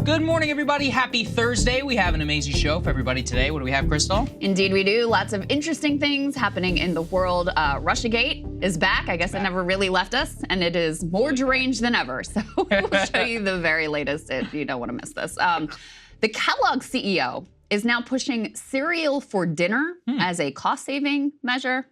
Good morning, everybody. Happy Thursday. We have an amazing show for everybody today. What do we have, Krystal? Indeed, we do. Lots of interesting things happening in the world. Russiagate is back. I guess it never really left us, and it is more deranged than ever. So we'll show you the very latest if you don't want to miss this. The Kellogg CEO is now pushing cereal for dinner as a cost-saving measure.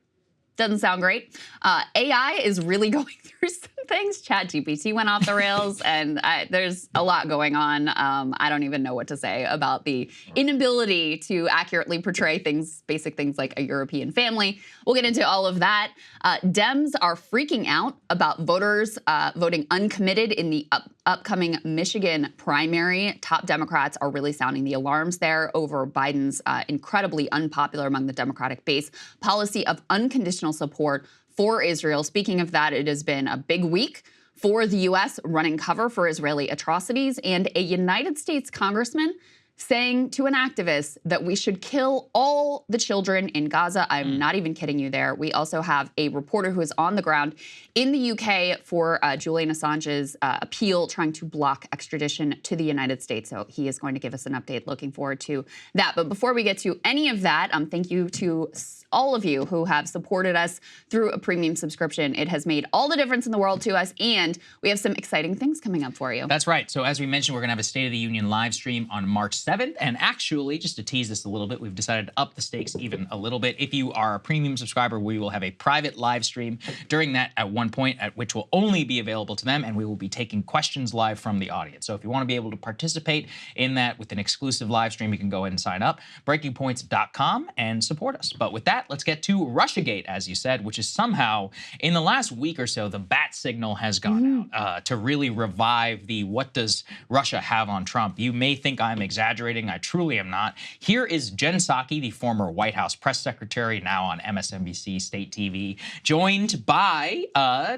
Doesn't sound great. AI is really going through some things. ChatGPT went off the rails, and there's a lot going on. I don't even know what to say about the inability to accurately portray things, basic things like a European family. We'll get into all of that. Dems are freaking out about voters voting uncommitted in the upcoming Michigan primary. Top Democrats are really sounding the alarms there over Biden's incredibly unpopular among the Democratic base policy of unconditional support for Israel. Speaking of that, it has been a big week for the U.S. running cover for Israeli atrocities, and a United States congressman saying to an activist that we should kill all the children in Gaza. I'm not even kidding you there. We also have a reporter who is on the ground in the UK for Julian Assange's appeal, trying to block extradition to the United States. So he is going to give us an update. Looking forward to that. But before we get to any of that, thank you to all of you who have supported us through a premium subscription. It has made all the difference in the world to us, and we have some exciting things coming up for you. That's right. So as we mentioned, we're going to have a State of the Union live stream on March 7th. And actually, just to tease this a little bit, we've decided to up the stakes even a little bit. If you are a premium subscriber, we will have a private live stream during that at one point, at which will only be available to them, and we will be taking questions live from the audience. So if you want to be able to participate in that with an exclusive live stream, you can go ahead and sign up, breakingpoints.com, and support us. But with that, let's get to Russiagate, as you said, which is somehow, in the last week or so, the bat signal has gone out to really revive the what does Russia have on Trump. You may think I'm exaggerating. I truly am not. Here is Jen Psaki, the former White House press secretary, now on MSNBC State TV, joined by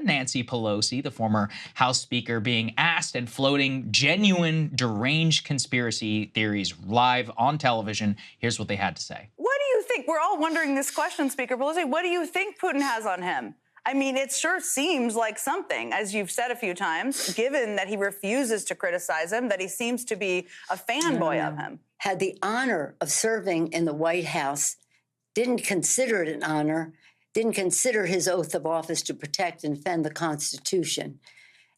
Nancy Pelosi, the former House Speaker, being asked and floating genuine deranged conspiracy theories live on television. Here's what they had to say. What do you think? We're all wondering this question, Speaker Pelosi. What do you think Putin has on him? I mean, it sure seems like something, as you've said a few times, given that he refuses to criticize him, that he seems to be a fanboy of him. Had the honor of serving in the White House, didn't consider it an honor, didn't consider his oath of office to protect and defend the Constitution.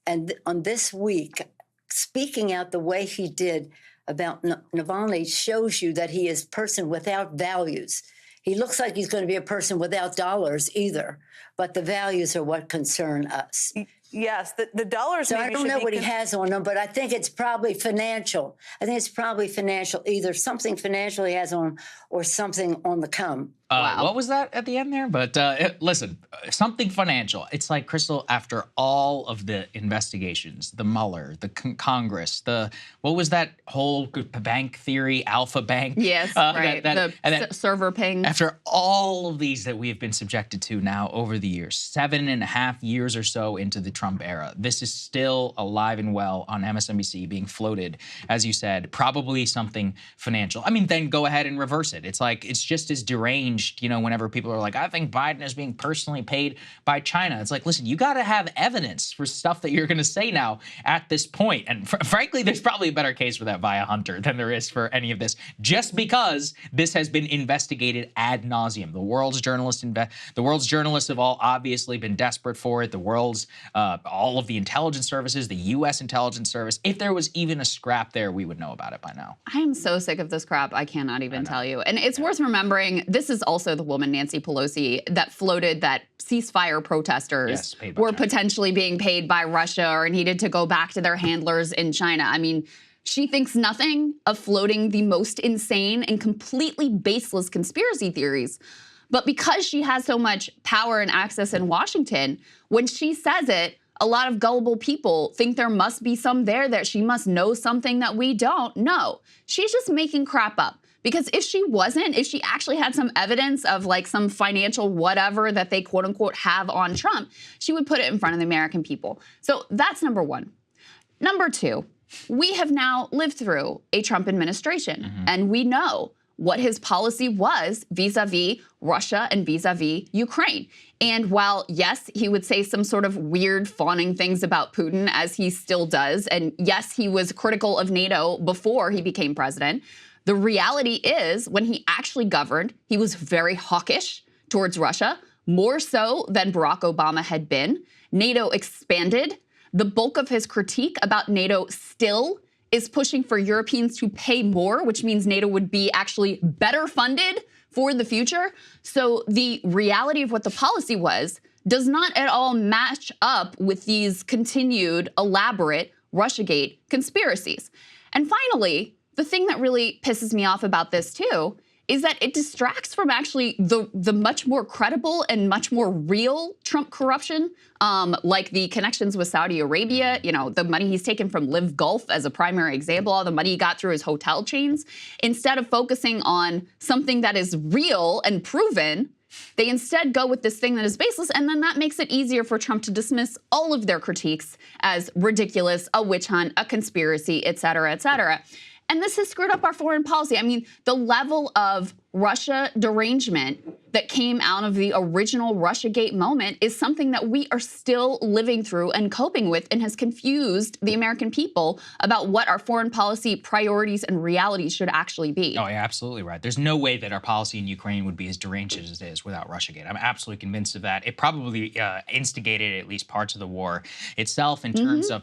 And on this week, speaking out the way he did about Navalny shows you that he is a person without values. He looks like he's going to be a person without dollars either, but the values are what concern us. Yes, the dollars. So I don't know what he has on him, but I think it's probably financial. I think it's probably financial, either something financial he has on him or something on the come. Wow. What was that at the end there? But listen, something financial. It's like, Krystal, after all of the investigations, the Mueller, the Congress, what was that whole bank theory, Alpha Bank? Yes, right. The server ping. After all of these that we have been subjected to now over the years, 7.5 years or so into the Trump era, this is still alive and well on MSNBC being floated, as you said, probably something financial. I mean, then go ahead and reverse it. It's like, it's just as deranged. You know, whenever people are like, I think Biden is being personally paid by China. It's like, listen, you got to have evidence for stuff that you're going to say now at this point. And frankly, there's probably a better case for that via Hunter than there is for any of this, just because this has been investigated ad nauseum. The world's journalists have all obviously been desperate for it. The world's, all of the intelligence services, the U.S. intelligence service. If there was even a scrap there, we would know about it by now. I am so sick of this crap. I cannot even tell you. And it's worth remembering, this is also the woman, Nancy Pelosi, that floated that ceasefire protesters were potentially being paid by Russia or needed to go back to their handlers in China. I mean, she thinks nothing of floating the most insane and completely baseless conspiracy theories. But because she has so much power and access in Washington, when she says it, a lot of gullible people think there must be some there, that she must know something that we don't. No, she's just making crap up. Because if she wasn't, if she actually had some evidence of like some financial whatever that they quote unquote have on Trump, she would put it in front of the American people. So that's number one. Number two, we have now lived through a Trump administration, and we know what his policy was vis-a-vis Russia and vis-a-vis Ukraine. And while, yes, he would say some sort of weird fawning things about Putin, as he still does, and yes, he was critical of NATO before he became president, the reality is when he actually governed, he was very hawkish towards Russia, more so than Barack Obama had been. NATO expanded. The bulk of his critique about NATO still is pushing for Europeans to pay more, which means NATO would be actually better funded for the future. So the reality of what the policy was does not at all match up with these continued elaborate Russiagate conspiracies. And finally, the thing that really pisses me off about this too is that it distracts from actually the much more credible and much more real Trump corruption, like the connections with Saudi Arabia, you know, the money he's taken from Live Gulf as a primary example, all the money he got through his hotel chains. Instead of focusing on something that is real and proven, they instead go with this thing that is baseless, and then that makes it easier for Trump to dismiss all of their critiques as ridiculous, a witch hunt, a conspiracy, et cetera, et cetera. And this has screwed up our foreign policy. I mean, the level of Russia derangement that came out of the original Russiagate moment is something that we are still living through and coping with, and has confused the American people about what our foreign policy priorities and realities should actually be. Oh, yeah, absolutely right. There's no way that our policy in Ukraine would be as deranged as it is without Russiagate. I'm absolutely convinced of that. It probably instigated at least parts of the war itself in terms of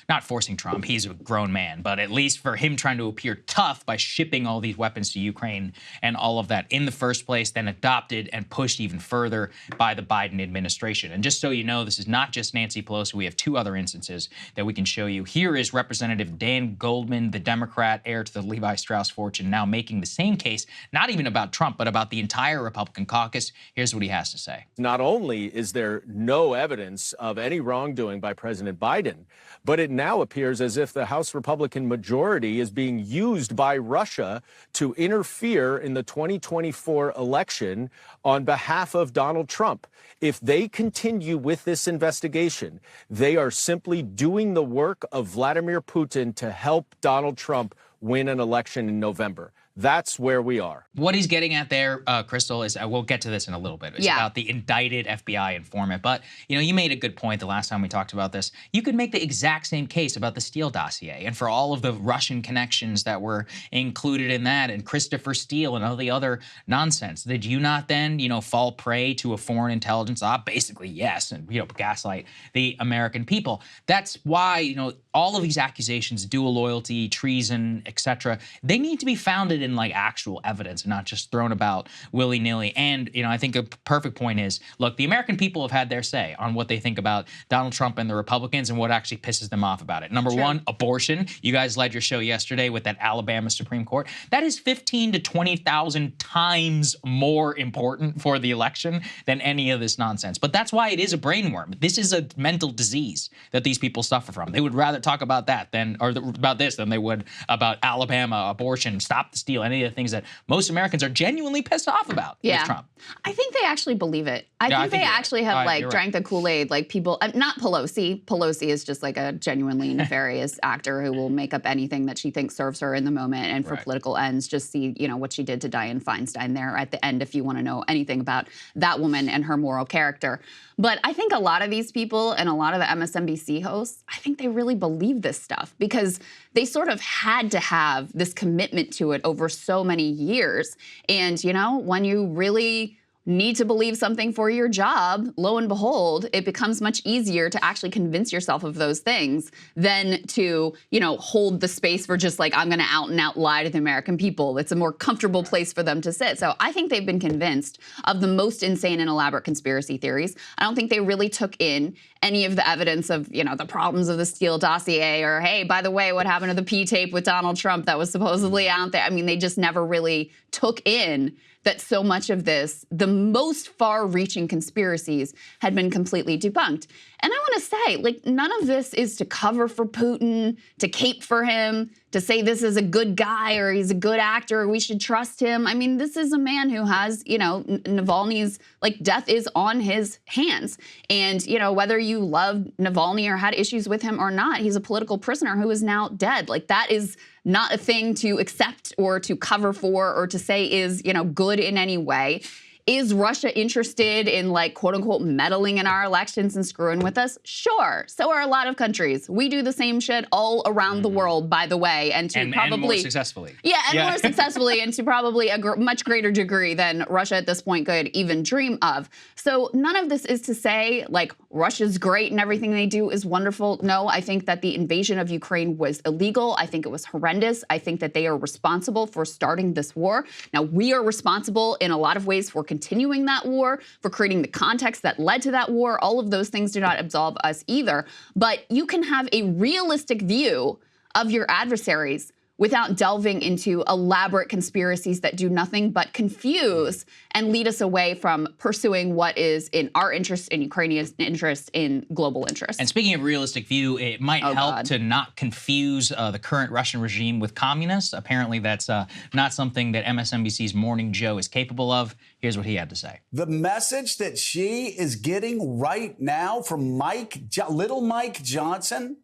not forcing Trump, he's a grown man, but at least for him trying to appear tough by shipping all these weapons to Ukraine and all of that in the first place, then adopted and pushed even further by the Biden administration. And just so you know, this is not just Nancy Pelosi. We have two other instances that we can show you. Here is Representative Dan Goldman, the Democrat heir to the Levi Strauss fortune, now making the same case, not even about Trump, but about the entire Republican caucus. Here's what he has to say. Not only is there no evidence of any wrongdoing by President Biden, but it now appears as if the House Republican majority is being used by Russia to interfere in the 2024 election on behalf of Donald Trump. If they continue with this investigation, they are simply doing the work of Vladimir Putin to help Donald Trump win an election in November. That's where we are. What he's getting at there, Krystal, is we'll get to this in a little bit. It's about the indicted FBI informant. But, you know, you made a good point the last time we talked about this. You could make the exact same case about the Steele dossier and for all of the Russian connections that were included in that, and Christopher Steele and all the other nonsense. Did you not then, you know, fall prey to a foreign intelligence op? Basically, yes, and, you know, gaslight the American people. That's why, you know, all of these accusations, dual loyalty, treason, etc., they need to be founded in like actual evidence and not just thrown about willy-nilly. And, you know, I think a perfect point is, look, the American people have had their say on what they think about Donald Trump and the Republicans and what actually pisses them off about it. Number one, abortion. You guys led your show yesterday with that Alabama Supreme Court. That is 15 to 20,000 times more important for the election than any of this nonsense. But that's why it is a brain worm. This is a mental disease that these people suffer from. They would rather talk about that than, or about this than they would about Alabama, abortion, stop the steal, any of the things that most Americans are genuinely pissed off about with Trump. I think they actually believe it. I think they actually have like drank the Kool-Aid, like people, not Pelosi. Pelosi is just like a genuinely nefarious actor who will make up anything that she thinks serves her in the moment and for political ends. Just see, you know, what she did to Dianne Feinstein there at the end if you want to know anything about that woman and her moral character. But I think a lot of these people and a lot of the MSNBC hosts, I think they really believe this stuff because they sort of had to have this commitment to it over so many years. And, you know, when you really need to believe something for your job, lo and behold, it becomes much easier to actually convince yourself of those things than to, you know, hold the space for just like, I'm going to out and out lie to the American people. It's a more comfortable place for them to sit. So I think they've been convinced of the most insane and elaborate conspiracy theories. I don't think they really took in any of the evidence of, you know, the problems of the Steele dossier or, hey, by the way, what happened to the P-tape with Donald Trump that was supposedly out there? I mean, they just never really took in that so much of this, the most far-reaching conspiracies had been completely debunked. And I want to say, like, none of this is to cover for Putin, to cape for him, to say this is a good guy or he's a good actor, or we should trust him. I mean, this is a man who has, Navalny's death is on his hands. And, whether you love Navalny or had issues with him or not, he's a political prisoner who is now dead. That is not a thing to accept or to cover for or to say is, good in any way. Is Russia interested in quote unquote meddling in our elections and screwing with us? Sure. So are a lot of countries. We do the same shit all around the world, by the way, and more successfully. Yeah, more successfully, and to probably a much greater degree than Russia at this point could even dream of. So none of this is to say Russia's great and everything they do is wonderful. No, I think that the invasion of Ukraine was illegal. I think it was horrendous. I think that they are responsible for starting this war. Now, we are responsible in a lot of ways for continuing that war, for creating the context that led to that war. All of those things do not absolve us either. But you can have a realistic view of your adversaries without delving into elaborate conspiracies that do nothing but confuse and lead us away from pursuing what is in our interest, in Ukrainian interest, in global interest. And speaking of realistic view, it might help to not confuse the current Russian regime with communists. Apparently that's not something that MSNBC's Morning Joe is capable of. Here's what he had to say. The message that she is getting right now from little Mike Johnson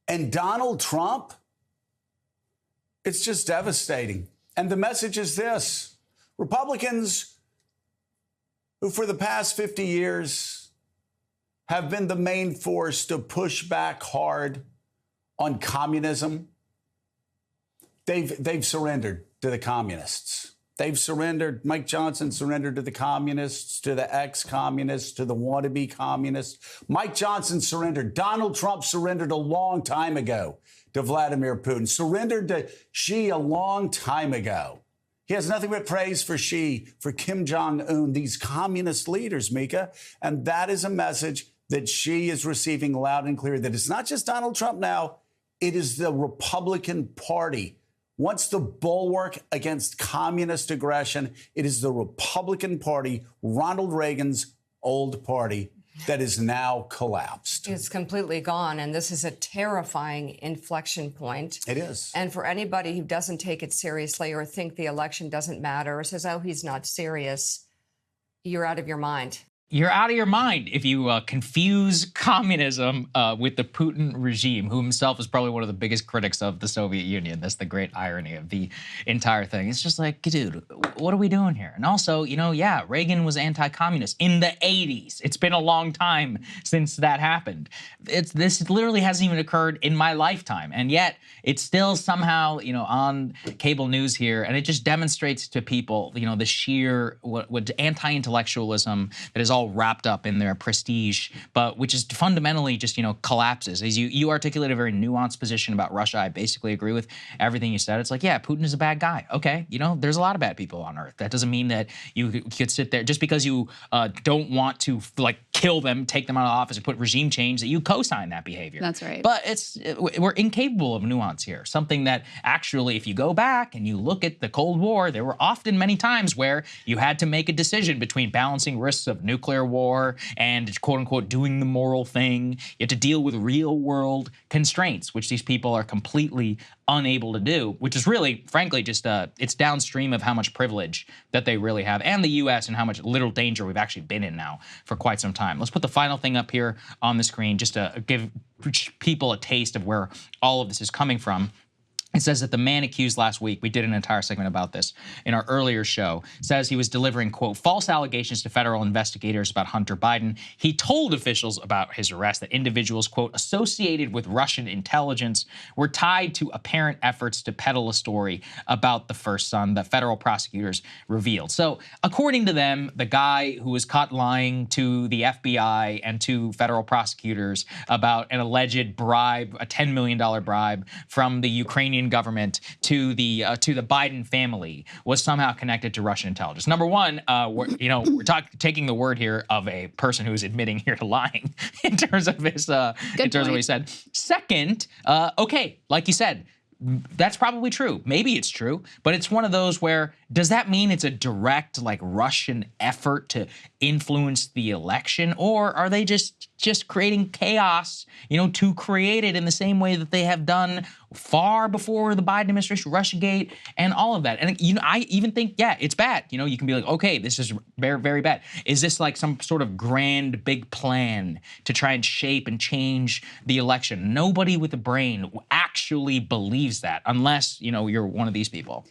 and Donald Trump, it's just devastating. And the message is this: Republicans who for the past 50 years have been the main force to push back hard on communism, they've surrendered to the communists. They've surrendered. Mike Johnson surrendered to the communists, to the ex-communists, to the wannabe communists. Mike Johnson surrendered. Donald Trump surrendered a long time ago to Vladimir Putin, surrendered to Xi a long time ago. He has nothing but praise for Xi, for Kim Jong-un, these communist leaders, Mika. And that is a message that Xi is receiving loud and clear, that it's not just Donald Trump now, it is the Republican Party. Once the bulwark against communist aggression, it is the Republican Party, Ronald Reagan's old party, that is now collapsed. It's completely gone, and this is a terrifying inflection point. It is. And for anybody who doesn't take it seriously or think the election doesn't matter or says, oh, he's not serious, you're out of your mind. You're out of your mind if you confuse communism with the Putin regime, who himself is probably one of the biggest critics of the Soviet Union. That's the great irony of the entire thing. It's just dude, what are we doing here? And also, yeah, Reagan was anti-communist in the 80s. It's been a long time since that happened. This literally hasn't even occurred in my lifetime. And yet it's still somehow, on cable news here. And it just demonstrates to people, the sheer what anti-intellectualism that is all wrapped up in their prestige, but which is fundamentally just, collapses. As you articulate a very nuanced position about Russia, I basically agree with everything you said. It's yeah, Putin is a bad guy. Okay, there's a lot of bad people on Earth. That doesn't mean that you could sit there, just because you don't want to kill them, take them out of office, and put regime change, that you co-sign that behavior. That's right. But we're incapable of nuance here. Something that actually, if you go back and you look at the Cold War, there were often many times where you had to make a decision between balancing risks of nuclear war and quote unquote doing the moral thing. You have to deal with real world constraints, which these people are completely unable to do, which is really, frankly, just it's downstream of how much privilege that they really have, and the U.S. and how much little danger we've actually been in now for quite some time. Let's put the final thing up here on the screen just to give people a taste of where all of this is coming from. It says that the man accused last week, we did an entire segment about this in our earlier show, says he was delivering, quote, false allegations to federal investigators about Hunter Biden. He told officials about his arrest that individuals, quote, associated with Russian intelligence were tied to apparent efforts to peddle a story about the first son that federal prosecutors revealed. So according to them, the guy who was caught lying to the FBI and to federal prosecutors about an alleged bribe, a $10 million bribe from the Ukrainian government to the Biden family, was somehow connected to Russian intelligence. Number one, we're taking the word here of a person who is admitting here to lying in terms of his of what he said. Second, okay, like you said, that's probably true. Maybe it's true, but it's one of those where, does that mean it's a direct like Russian effort to influence the election, or are they just creating chaos, to create it in the same way that they have done far before the Biden administration, Russiagate, and all of that? And I even think, yeah, it's bad. You can be like, okay, this is very, very bad. Is this like some sort of grand big plan to try and shape and change the election? Nobody with a brain actually believes that, unless you're one of these people.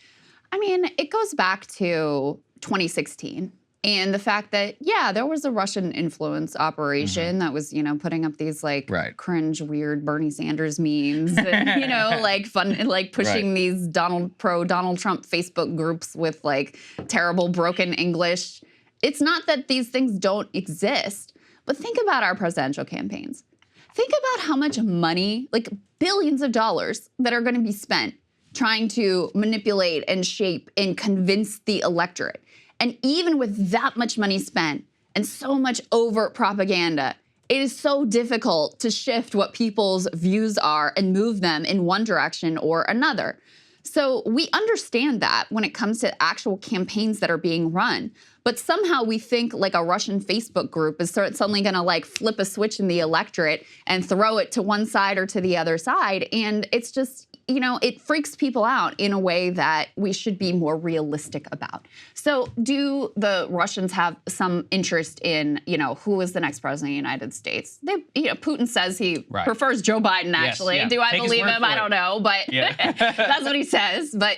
I mean, it goes back to 2016 and the fact that, yeah, there was a Russian influence operation that was, putting up these like cringe, weird Bernie Sanders memes, and, like fun, like pushing these Donald Trump Facebook groups with like terrible broken English. It's not that these things don't exist, but think about our presidential campaigns. Think about how much money, like billions of dollars, that are going to be spent trying to manipulate and shape and convince the electorate. And even with that much money spent and so much overt propaganda, it is so difficult to shift what people's views are and move them in one direction or another. So we understand that when it comes to actual campaigns that are being run. But somehow we think like a Russian Facebook group is suddenly going to like flip a switch in the electorate and throw it to one side or to the other side. And it's just, it freaks people out in a way that we should be more realistic about. So do the Russians have some interest in, who is the next president of the United States? Putin says he prefers Joe Biden, actually. Yes, yeah. Do I believe him? I don't know. But that's what he says. But,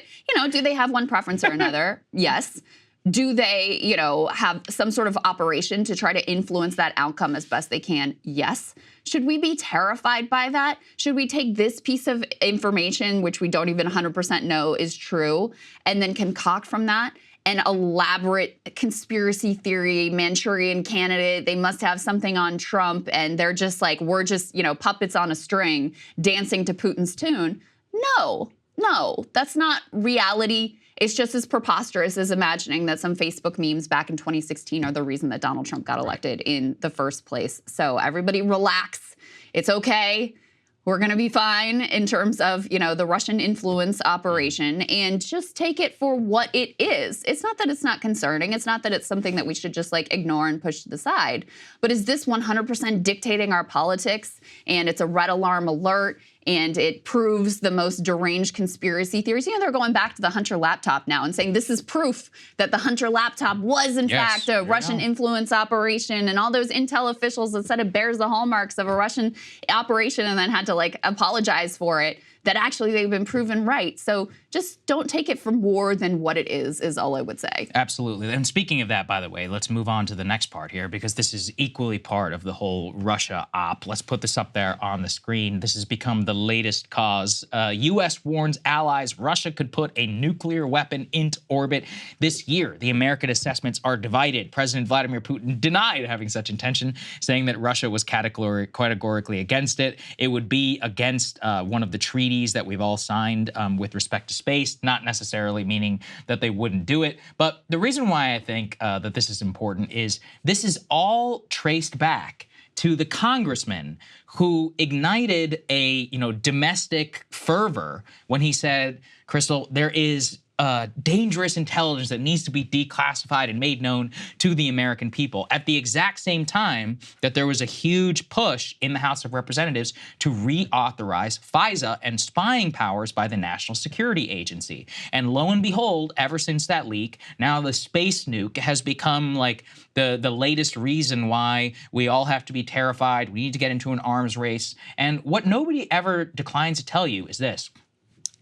do they have one preference or another? Yes. Do they, have some sort of operation to try to influence that outcome as best they can? Yes. Should we be terrified by that? Should we take this piece of information, which we don't even 100% know is true, and then concoct from that an elaborate conspiracy theory, Manchurian candidate, they must have something on Trump, and they're just like, we're just, puppets on a string dancing to Putin's tune? No, that's not reality. It's just as preposterous as imagining that some Facebook memes back in 2016 are the reason that Donald Trump got elected in the first place. So everybody relax. It's okay. We're going to be fine in terms of, the Russian influence operation, and just take it for what it is. It's not that it's not concerning. It's not that it's something that we should just like ignore and push to the side. But is this 100% dictating our politics? And it's a red alarm alert, and it proves the most deranged conspiracy theories. They're going back to the Hunter laptop now and saying this is proof that the Hunter laptop was in fact a Russian influence operation, and all those intel officials that said it bears the hallmarks of a Russian operation and then had to like apologize for it, that actually they've been proven right. So just don't take it for more than what it is all I would say. Absolutely. And speaking of that, by the way, let's move on to the next part here, because this is equally part of the whole Russia op. Let's put this up there on the screen. This has become the latest cause. U.S. warns allies Russia could put a nuclear weapon into orbit this year. The American assessments are divided. President Vladimir Putin denied having such intention, saying that Russia was categorically against it. It would be against one of the treaties that we've all signed with respect to space, not necessarily meaning that they wouldn't do it. But the reason why I think that this is important is this is all traced back to the congressman who ignited a domestic fervor when he said, Krystal, there is dangerous intelligence that needs to be declassified and made known to the American people, at the exact same time that there was a huge push in the House of Representatives to reauthorize FISA and spying powers by the National Security Agency. And lo and behold, ever since that leak, now the space nuke has become like the latest reason why we all have to be terrified. We need to get into an arms race. And what nobody ever declines to tell you is this.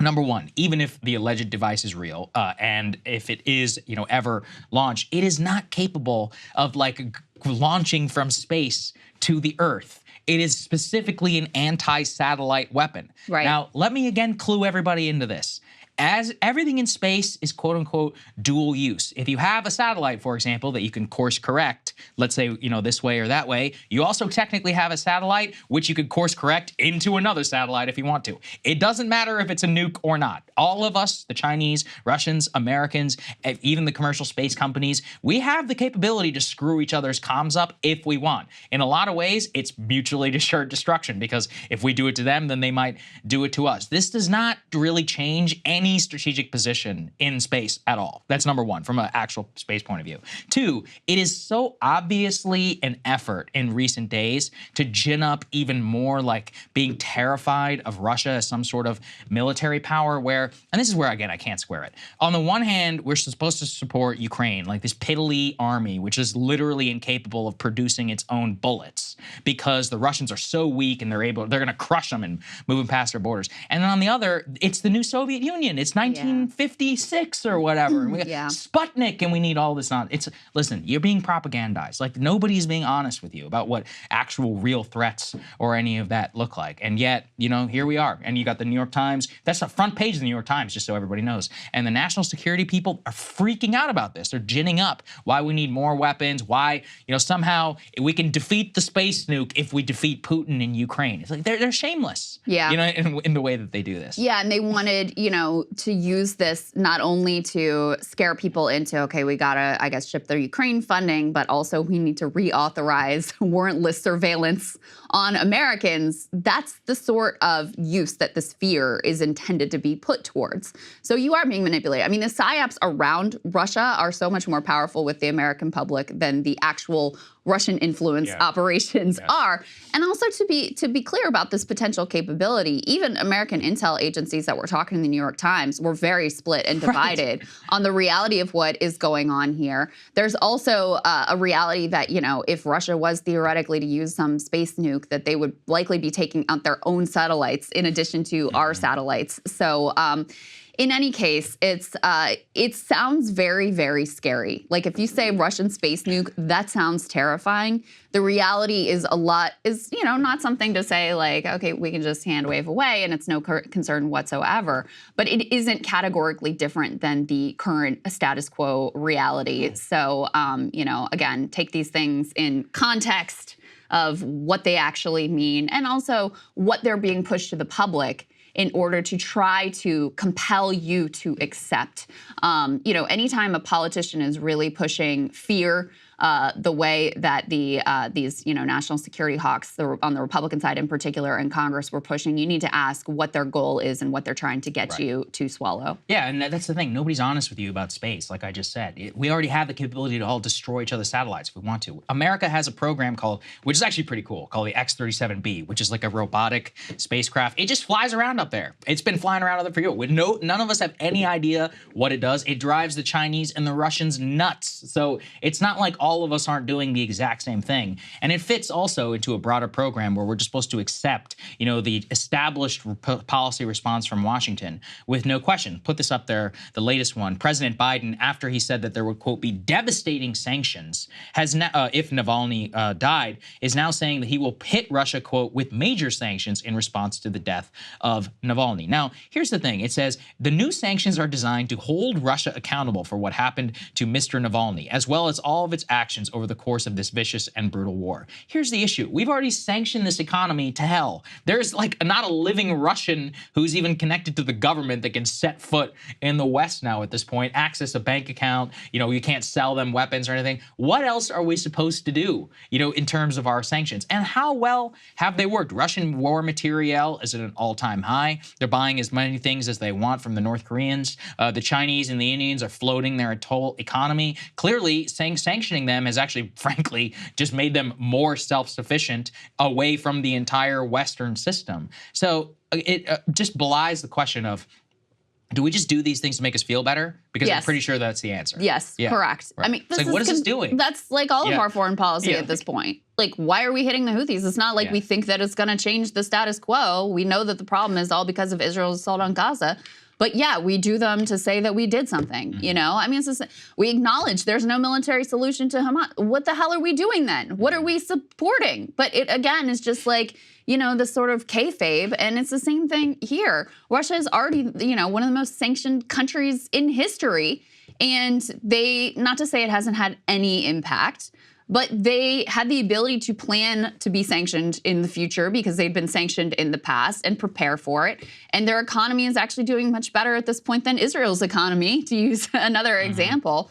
Number one, even if the alleged device is real, and if it is, ever launched, it is not capable of launching from space to the Earth. It is specifically an anti-satellite weapon. Right. Now, let me again clue everybody into this. As everything in space is quote unquote dual use. If you have a satellite, for example, that you can course correct let's say, this way or that way, you also technically have a satellite, which you could course correct into another satellite if you want to. It doesn't matter if it's a nuke or not. All of us, the Chinese, Russians, Americans, even the commercial space companies, we have the capability to screw each other's comms up if we want. In a lot of ways, it's mutually assured destruction, because if we do it to them, then they might do it to us. This does not really change any strategic position in space at all. That's number one, from an actual space point of view. Two, it is so obviously an effort in recent days to gin up even more, like being terrified of Russia as some sort of military power, where, and this is where, again, I can't square it. On the one hand, we're supposed to support Ukraine, like this piddly army, which is literally incapable of producing its own bullets because the Russians are so weak and they're going to crush them and move them past their borders. And then on the other, it's the new Soviet Union. It's 1956 or whatever. And we got Sputnik, and we need all this. Listen, you're being propagandized. Like, nobody's being honest with you about what actual real threats or any of that look like. And yet, here we are. And you got the New York Times. That's the front page of the New York Times, just so everybody knows. And the national security people are freaking out about this. They're ginning up why we need more weapons, why, somehow we can defeat the space nuke if we defeat Putin in Ukraine. It's like they're shameless. Yeah. In the way that they do this. Yeah, and they wanted, to use this not only to scare people into, okay, we gotta, I guess, ship their Ukraine funding, but also we need to reauthorize warrantless surveillance on Americans. That's the sort of use that this fear is intended to be put towards. So you are being manipulated. I mean, the psyops around Russia are so much more powerful with the American public than the actual Russian influence operations are. And also to be clear about this potential capability, even American intel agencies that were talking in the New York Times were very split and divided on the reality of what is going on here. There's also a reality that, if Russia was theoretically to use some space nuke, that they would likely be taking out their own satellites in addition to our satellites. So in any case, it sounds very, very scary. Like, if you say Russian space nuke, that sounds terrifying. The reality is not something to say like, okay, we can just hand wave away and it's no concern whatsoever. But it isn't categorically different than the current status quo reality. So, again, take these things in context of what they actually mean and also what they're being pushed to the public in order to try to compel you to accept. Anytime a politician is really pushing fear the way that these national security hawks on the Republican side in particular in Congress were pushing, you need to ask what their goal is and what they're trying to get you to swallow. Yeah, and that's the thing. Nobody's honest with you about space, like I just said. We already have the capability to all destroy each other's satellites if we want to. America has a program which is actually pretty cool, called the X-37B, which is like a robotic spacecraft. It just flies around up there. It's been flying around up there for years. None of us have any idea what it does. It drives the Chinese and the Russians nuts. So it's not like all of us aren't doing the exact same thing. And it fits also into a broader program where we're just supposed to accept, the established policy response from Washington with no question. Put this up there, the latest one. President Biden, after he said that there would, quote, be devastating sanctions, has now, if Navalny died, is now saying that he will hit Russia, quote, with major sanctions in response to the death of Navalny. Now, here's the thing. It says the new sanctions are designed to hold Russia accountable for what happened to Mr. Navalny, as well as all of its actions over the course of this vicious and brutal war. Here's the issue. We've already sanctioned this economy to hell. There's not a living Russian who's even connected to the government that can set foot in the West now at this point, access a bank account, you can't sell them weapons or anything. What else are we supposed to do, in terms of our sanctions? And how well have they worked? Russian war material is at an all-time high. They're buying as many things as they want from the North Koreans. The Chinese and the Indians are floating their whole economy. Clearly, sanctioning them has actually, frankly, just made them more self-sufficient away from the entire Western system. So it just belies the question of, do we just do these things to make us feel better? Because I'm pretty sure that's the answer. Yes, correct. Right. I mean, what is this doing? That's like all of our foreign policy at this point. Like, why are we hitting the Houthis? It's not like we think that it's going to change the status quo. We know that the problem is all because of Israel's assault on Gaza. But yeah, we do them to say that we did something, I mean, we acknowledge there's no military solution to Hamas. What the hell are we doing then? What are we supporting? But it, again, is just like, this sort of kayfabe, and it's the same thing here. Russia is already, one of the most sanctioned countries in history, and not to say it hasn't had any impact, but they had the ability to plan to be sanctioned in the future because they'd been sanctioned in the past and prepare for it. And their economy is actually doing much better at this point than Israel's economy, to use another example.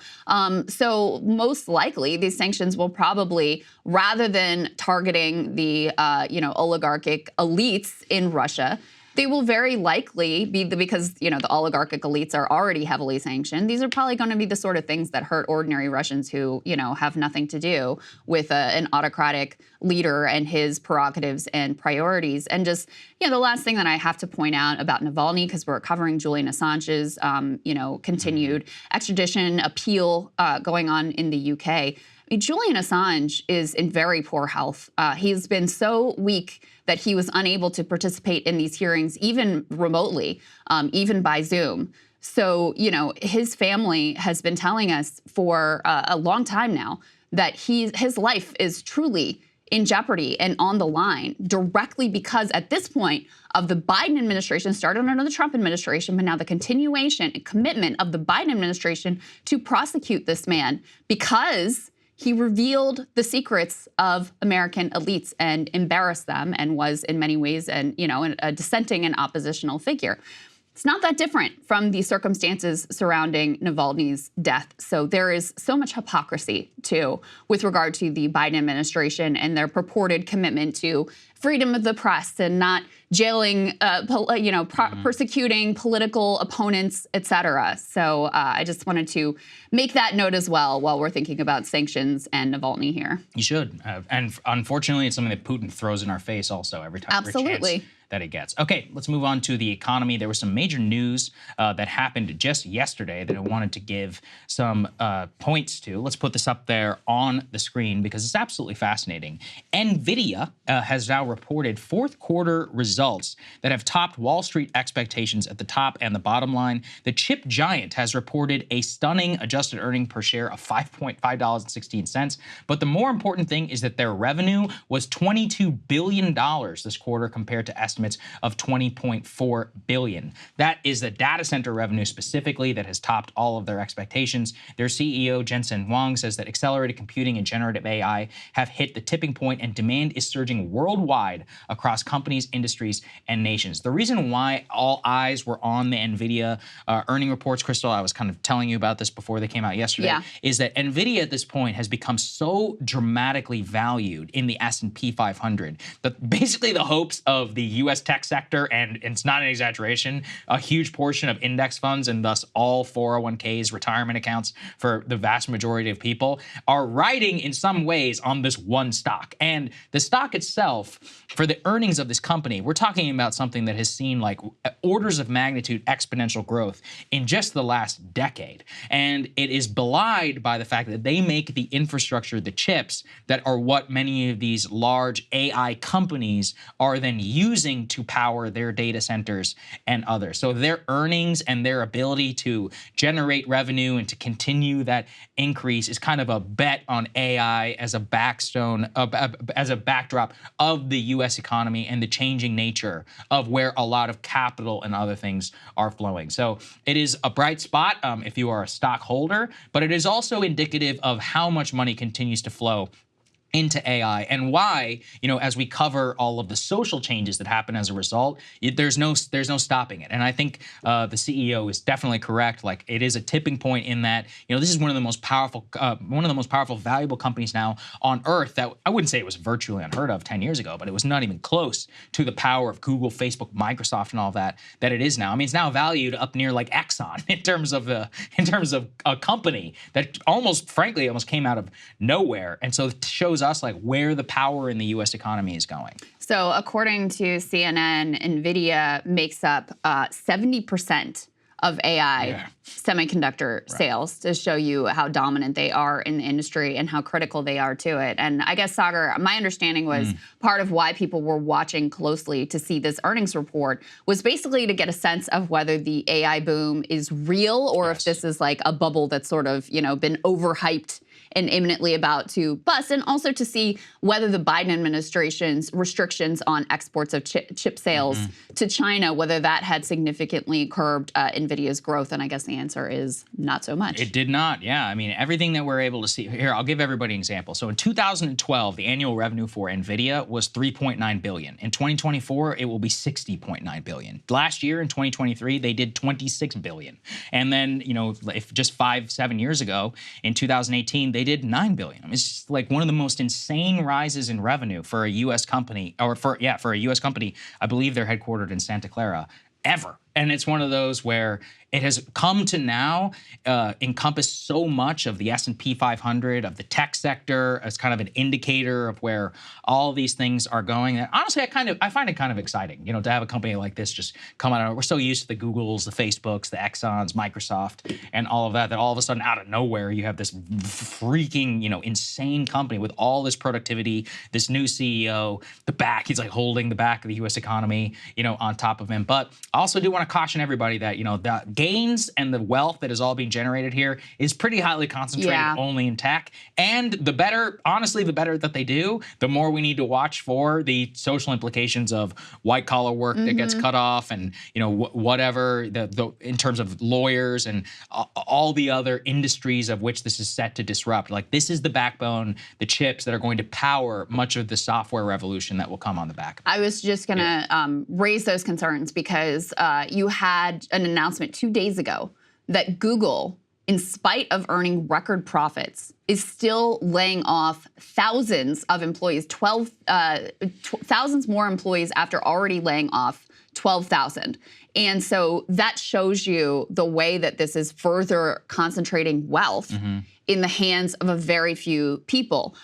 So most likely, these sanctions will probably, rather than targeting the oligarchic elites in Russia, they will very likely be because the oligarchic elites are already heavily sanctioned. These are probably going to be the sort of things that hurt ordinary Russians who have nothing to do with an autocratic leader and his prerogatives and priorities. And just the last thing that I have to point out about Navalny, because we're covering Julian Assange's continued extradition appeal going on in the UK. I mean, Julian Assange is in very poor health. He's been so weak that he was unable to participate in these hearings, even remotely, even by Zoom. So, his family has been telling us for a long time now that his life is truly in jeopardy and on the line directly because at this point of the Biden administration, started under the Trump administration, but now the continuation and commitment of the Biden administration to prosecute this man because he revealed the secrets of American elites and embarrassed them and was in many ways a dissenting and oppositional figure. It's not that different from the circumstances surrounding Navalny's death. So there is so much hypocrisy, too, with regard to the Biden administration and their purported commitment to freedom of the press and not jailing, persecuting political opponents, et cetera. So I just wanted to make that note as well while we're thinking about sanctions and Navalny here. You should. And unfortunately, it's something that Putin throws in our face also every time. Absolutely. That it gets. Okay, let's move on to the economy. There was some major news that happened just yesterday that I wanted to give some points to. Let's put this up there on the screen because it's absolutely fascinating. Nvidia has now reported fourth quarter results that have topped Wall Street expectations at the top and the bottom line. The chip giant has reported a stunning adjusted earnings per share of $5.16. But the more important thing is that their revenue was $22 billion this quarter compared to estimates of $20.4 billion. That is the data center revenue specifically that has topped all of their expectations. Their CEO, Jensen Huang, says that accelerated computing and generative AI have hit the tipping point and demand is surging worldwide across companies, industries, and nations. The reason why all eyes were on the Nvidia earning reports, Krystal, I was kind of telling you about this before they came out yesterday, is that Nvidia at this point has become so dramatically valued in the S&P 500 that basically the hopes of the U.S. tech sector, and it's not an exaggeration, a huge portion of index funds and thus all 401ks, retirement accounts for the vast majority of people are riding in some ways on this one stock. And the stock itself, for the earnings of this company, we're talking about something that has seen like orders of magnitude exponential growth in just the last decade. And it is belied by the fact that they make the infrastructure, the chips, that are what many of these large AI companies are then using to power their data centers and others. So their earnings and their ability to generate revenue and to continue that increase is kind of a bet on AI as a backstone, as a backdrop of the U.S. economy and the changing nature of where a lot of capital and other things are flowing. So it is a bright spot if you are a stockholder, but it is also indicative of how much money continues to flow into AI and why, as we cover all of the social changes that happen as a result, there's no stopping it. And I think the CEO is definitely correct. Like it is a tipping point in that, this is one of the most powerful, valuable companies now on earth that I wouldn't say it was virtually unheard of 10 years ago, but it was not even close to the power of Google, Facebook, Microsoft, and all that it is now. I mean, it's now valued up near like Exxon in terms of a company that almost came out of nowhere. And so it shows us like where the power in the U.S. economy is going. So according to CNN, Nvidia makes up 70% of AI semiconductor sales to show you how dominant they are in the industry and how critical they are to it. And I guess, Saagar, my understanding was part of why people were watching closely to see this earnings report was basically to get a sense of whether the AI boom is real or if this is like a bubble that's sort of, been overhyped and imminently about to bust, and also to see whether the Biden administration's restrictions on exports of chip sales to China, whether that had significantly curbed Nvidia's growth. And I guess the answer is not so much. It did not. Yeah. I mean, everything that we're able to see here, I'll give everybody an example. So in 2012, the annual revenue for Nvidia was $3.9 billion. In 2024, it will be $60.9 billion. Last year in 2023, they did $26 billion. And then, you know, if just 5-7 years ago, in 2018, they did $9 billion. I mean, it's just like one of the most insane rises in revenue for a U.S. company, or for a U.S. company. I believe they're headquartered in Santa Clara, ever. And it's one of those where it has come to now encompass so much of the S&P 500, of the tech sector, as kind of an indicator of where all these things are going. And honestly, I find it kind of exciting, you know, to have a company like this just come out. We're so used to the Googles, the Facebooks, the Exxons, Microsoft, and all of that all of a sudden out of nowhere you have this freaking, you know, insane company with all this productivity, this new CEO, he's like holding the back of the U.S. economy, you know, on top of him. But I also do want to caution everybody that, you know, the gains and the wealth that is all being generated here is pretty highly concentrated only in tech. And the better, honestly, the better that they do, the more we need to watch for the social implications of white collar work that gets cut off, and, you know, whatever in terms of lawyers and all the other industries of which this is set to disrupt. Like, this is the backbone, the chips that are going to power much of the software revolution that will come on the back. I was just going to raise those concerns because you had an announcement 2 days ago that Google, in spite of earning record profits, is still laying off thousands of employees, thousands more employees after already laying off 12,000. And so that shows you the way that this is further concentrating wealth in the hands of a very few people.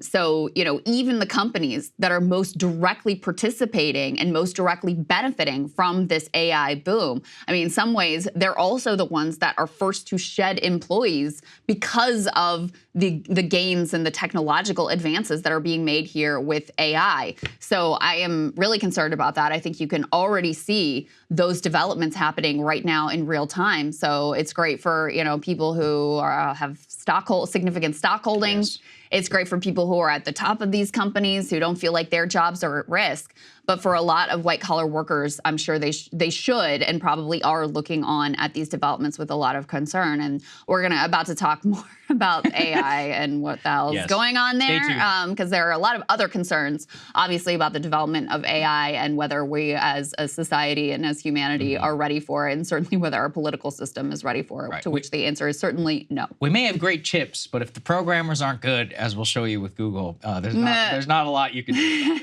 So, you know, even the companies that are most directly participating and most directly benefiting from this AI boom, I mean, in some ways, they're also the ones that are first to shed employees because of the gains and the technological advances that are being made here with AI. So I am really concerned about that. I think you can already see those developments happening right now in real time. So it's great for, you know, people who have significant stock holdings. Yes. It's great for people who are at the top of these companies who don't feel like their jobs are at risk. But for a lot of white-collar workers, I'm sure they should and probably are looking on at these developments with a lot of concern. And we're about to talk more about AI and what the hell is going on there, because there are a lot of other concerns, obviously, about the development of AI and whether we as a society and as humanity are ready for it, and certainly whether our political system is ready for it, to which the answer is certainly no. We may have great chips, but if the programmers aren't good, as we'll show you with Google, there's not a lot you can do.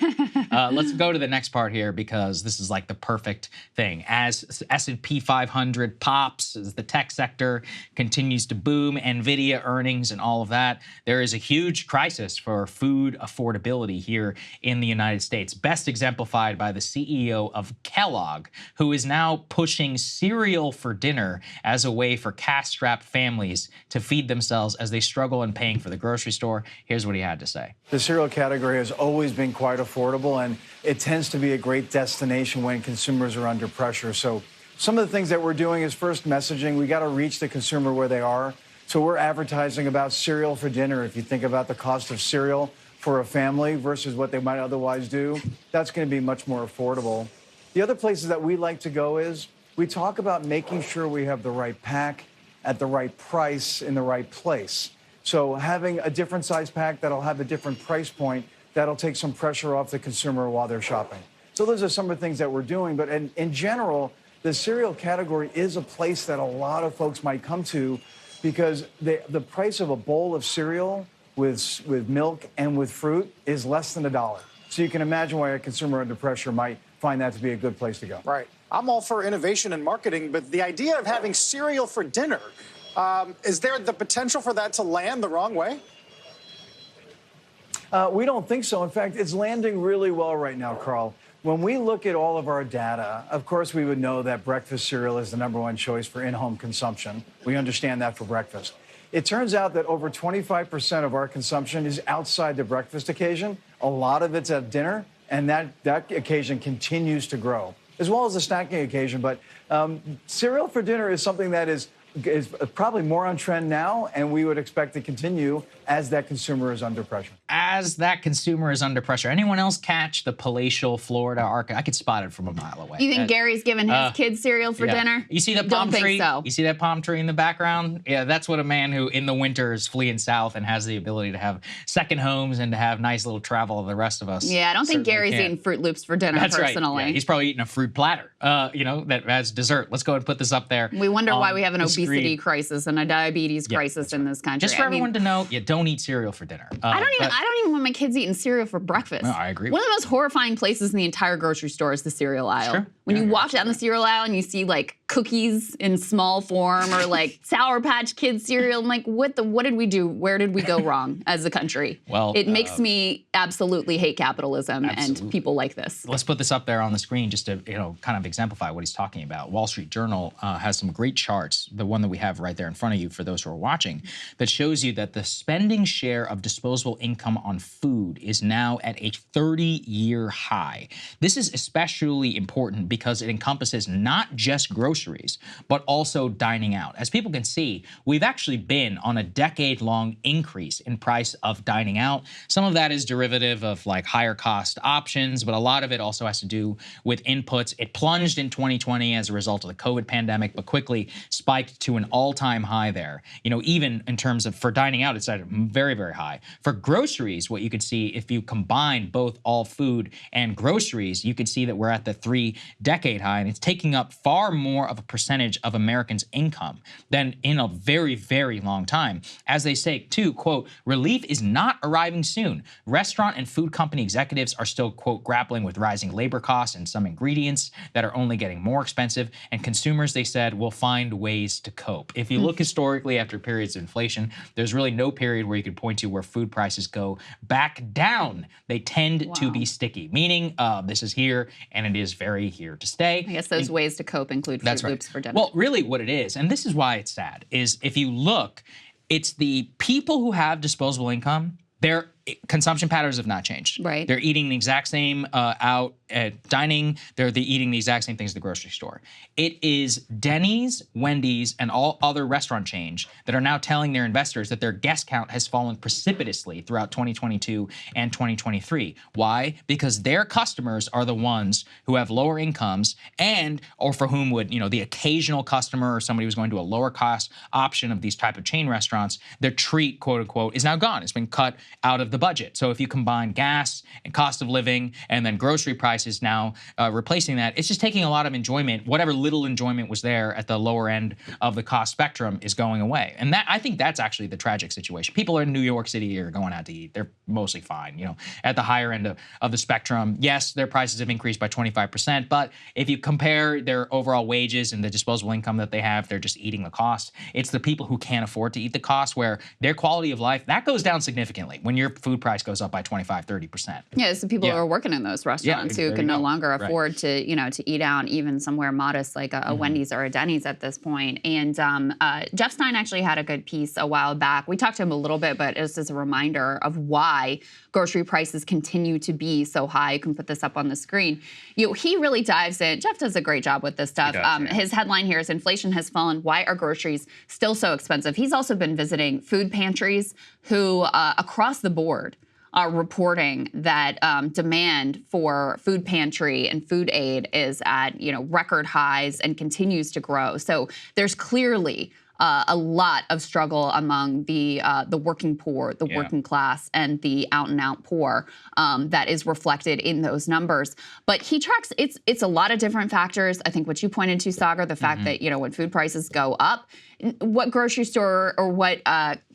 Let's go to the next part here, because this is like the perfect thing. As S&P 500 pops, as the tech sector continues to boom, Nvidia earnings and all of that, there is a huge crisis for food affordability here in the United States, best exemplified by the CEO of Kellogg, who is now pushing cereal for dinner as a way for cash-strapped families to feed themselves as they struggle in paying for the grocery store. Here's what he had to say. The cereal category has always been quite affordable, and it tends to be a great destination when consumers are under pressure. So some of the things that we're doing is first messaging. We got to reach the consumer where they are. So we're advertising about cereal for dinner. If you think about the cost of cereal for a family versus what they might otherwise do, that's going to be much more affordable. The other places that we like to go is we talk about making sure we have the right pack at the right price in the right place. So having a different size pack that'll have a different price point, that'll take some pressure off the consumer while they're shopping. So those are some of the things that we're doing. But in general, the cereal category is a place that a lot of folks might come to, because the price of a bowl of cereal with milk and with fruit is less than $1. So you can imagine why a consumer under pressure might find that to be a good place to go. Right. I'm all for innovation and marketing, but the idea of having cereal for dinner, is there the potential for that to land the wrong way? We don't think so. In fact, it's landing really well right now, Carl. When we look at all of our data, of course, we would know that breakfast cereal is the #1 choice for in-home consumption. We understand that for breakfast. It turns out that over 25% of our consumption is outside the breakfast occasion. A lot of it's at dinner, and that occasion continues to grow, as well as the snacking occasion. But cereal for dinner is something that is is probably more on trend now, and we would expect to continue as that consumer is under pressure. As that consumer is under pressure. Anyone else catch the palatial Florida arc? I could spot it from a mile away. You think Gary's giving his kids cereal for dinner? You see that palm Don't tree? think so. You see that palm tree in the background? Yeah, that's what a man who in the winter is fleeing south and has the ability to have second homes and to have nice little travel of the rest of us. Yeah, I don't think certainly Gary's can. eating Fruit Loops for dinner That's personally. right. Yeah, he's probably eating a fruit platter, that as dessert. Let's go and put this up there. We wonder why we have an the obesity screen. crisis and a diabetes crisis in this country. Just for I mean, everyone to know, you don't eat cereal for dinner. I don't even want my kids eating cereal for breakfast. No, I agree One with of the most horrifying places in the entire grocery store is the cereal aisle. Sure. When you walk down the cereal aisle and you see like cookies in small form or like Sour Patch Kids cereal, I'm like, what did we do? Where did we go wrong as a country? Well, it makes me absolutely hate capitalism and people like this. Let's put this up there on the screen just to kind of exemplify what he's talking about. Wall Street Journal has some great charts, the one that we have right there in front of you for those who are watching, that shows you that the spending share of disposable income on food is now at a 30-year high. This is especially important because it encompasses not just groceries, but also dining out. As people can see, we've actually been on a decade-long increase in price of dining out. Some of that is derivative of like higher cost options, but a lot of it also has to do with inputs. It plunged in 2020 as a result of the COVID pandemic, but quickly spiked to an all-time high there. Even in terms of for dining out, it's at very, very high. For groceries, what you could see if you combine both all food and groceries, you could see that we're at the 3-decade high, and it's taking up far more of a percentage of Americans' income than in a very, very long time. As they say, too, quote, relief is not arriving soon. Restaurant and food company executives are still, quote, grappling with rising labor costs and some ingredients that are only getting more expensive, and consumers, they said, will find ways to cope. If you look historically after periods of inflation, there's really no period where you could point to where food prices go back down. They tend to be sticky, meaning this is here and it is very here to stay. I guess those ways to cope include Fruit Loops for dinner. Well, really what it is, and this is why it's sad, is if you look, it's the people who have disposable income, their consumption patterns have not changed. Right. They're eating the exact same out at dining. They're eating the exact same things at the grocery store. It is Denny's, Wendy's, and all other restaurant chains that are now telling their investors that their guest count has fallen precipitously throughout 2022 and 2023. Why? Because their customers are the ones who have lower incomes or for whom would, the occasional customer or somebody who's going to a lower cost option of these type of chain restaurants, their treat, quote unquote, is now gone. It's been cut out of the budget. So if you combine gas and cost of living and then grocery prices now replacing that, it's just taking a lot of enjoyment. Whatever little enjoyment was there at the lower end of the cost spectrum is going away. And I think that's actually the tragic situation. People in New York City are going out to eat. They're mostly fine. At the higher end of the spectrum, yes, their prices have increased by 25%, but if you compare their overall wages and the disposable income that they have, they're just eating the cost. It's the people who can't afford to eat the cost where their quality of life, that goes down significantly when your food price goes up by 25-30%. Yeah, it's the people who are working in those restaurants who can no longer afford to, to eat out even somewhere modest like a Wendy's or a Denny's at this point. And Jeff Stein actually had a good piece a while back. We talked to him a little bit, but just as a reminder of why grocery prices continue to be so high. You can put this up on the screen. He really dives in. Jeff does a great job with this stuff. His headline here is inflation has fallen. Why are groceries still so expensive? He's also been visiting food pantries who across the board are reporting that demand for food pantry and food aid is at record highs and continues to grow. So there's clearly a lot of struggle among the working poor, the working class, and the out-and-out poor that is reflected in those numbers. But he tracks, it's a lot of different factors. I think what you pointed to, Saagar, the fact that, when food prices go up, what grocery store or what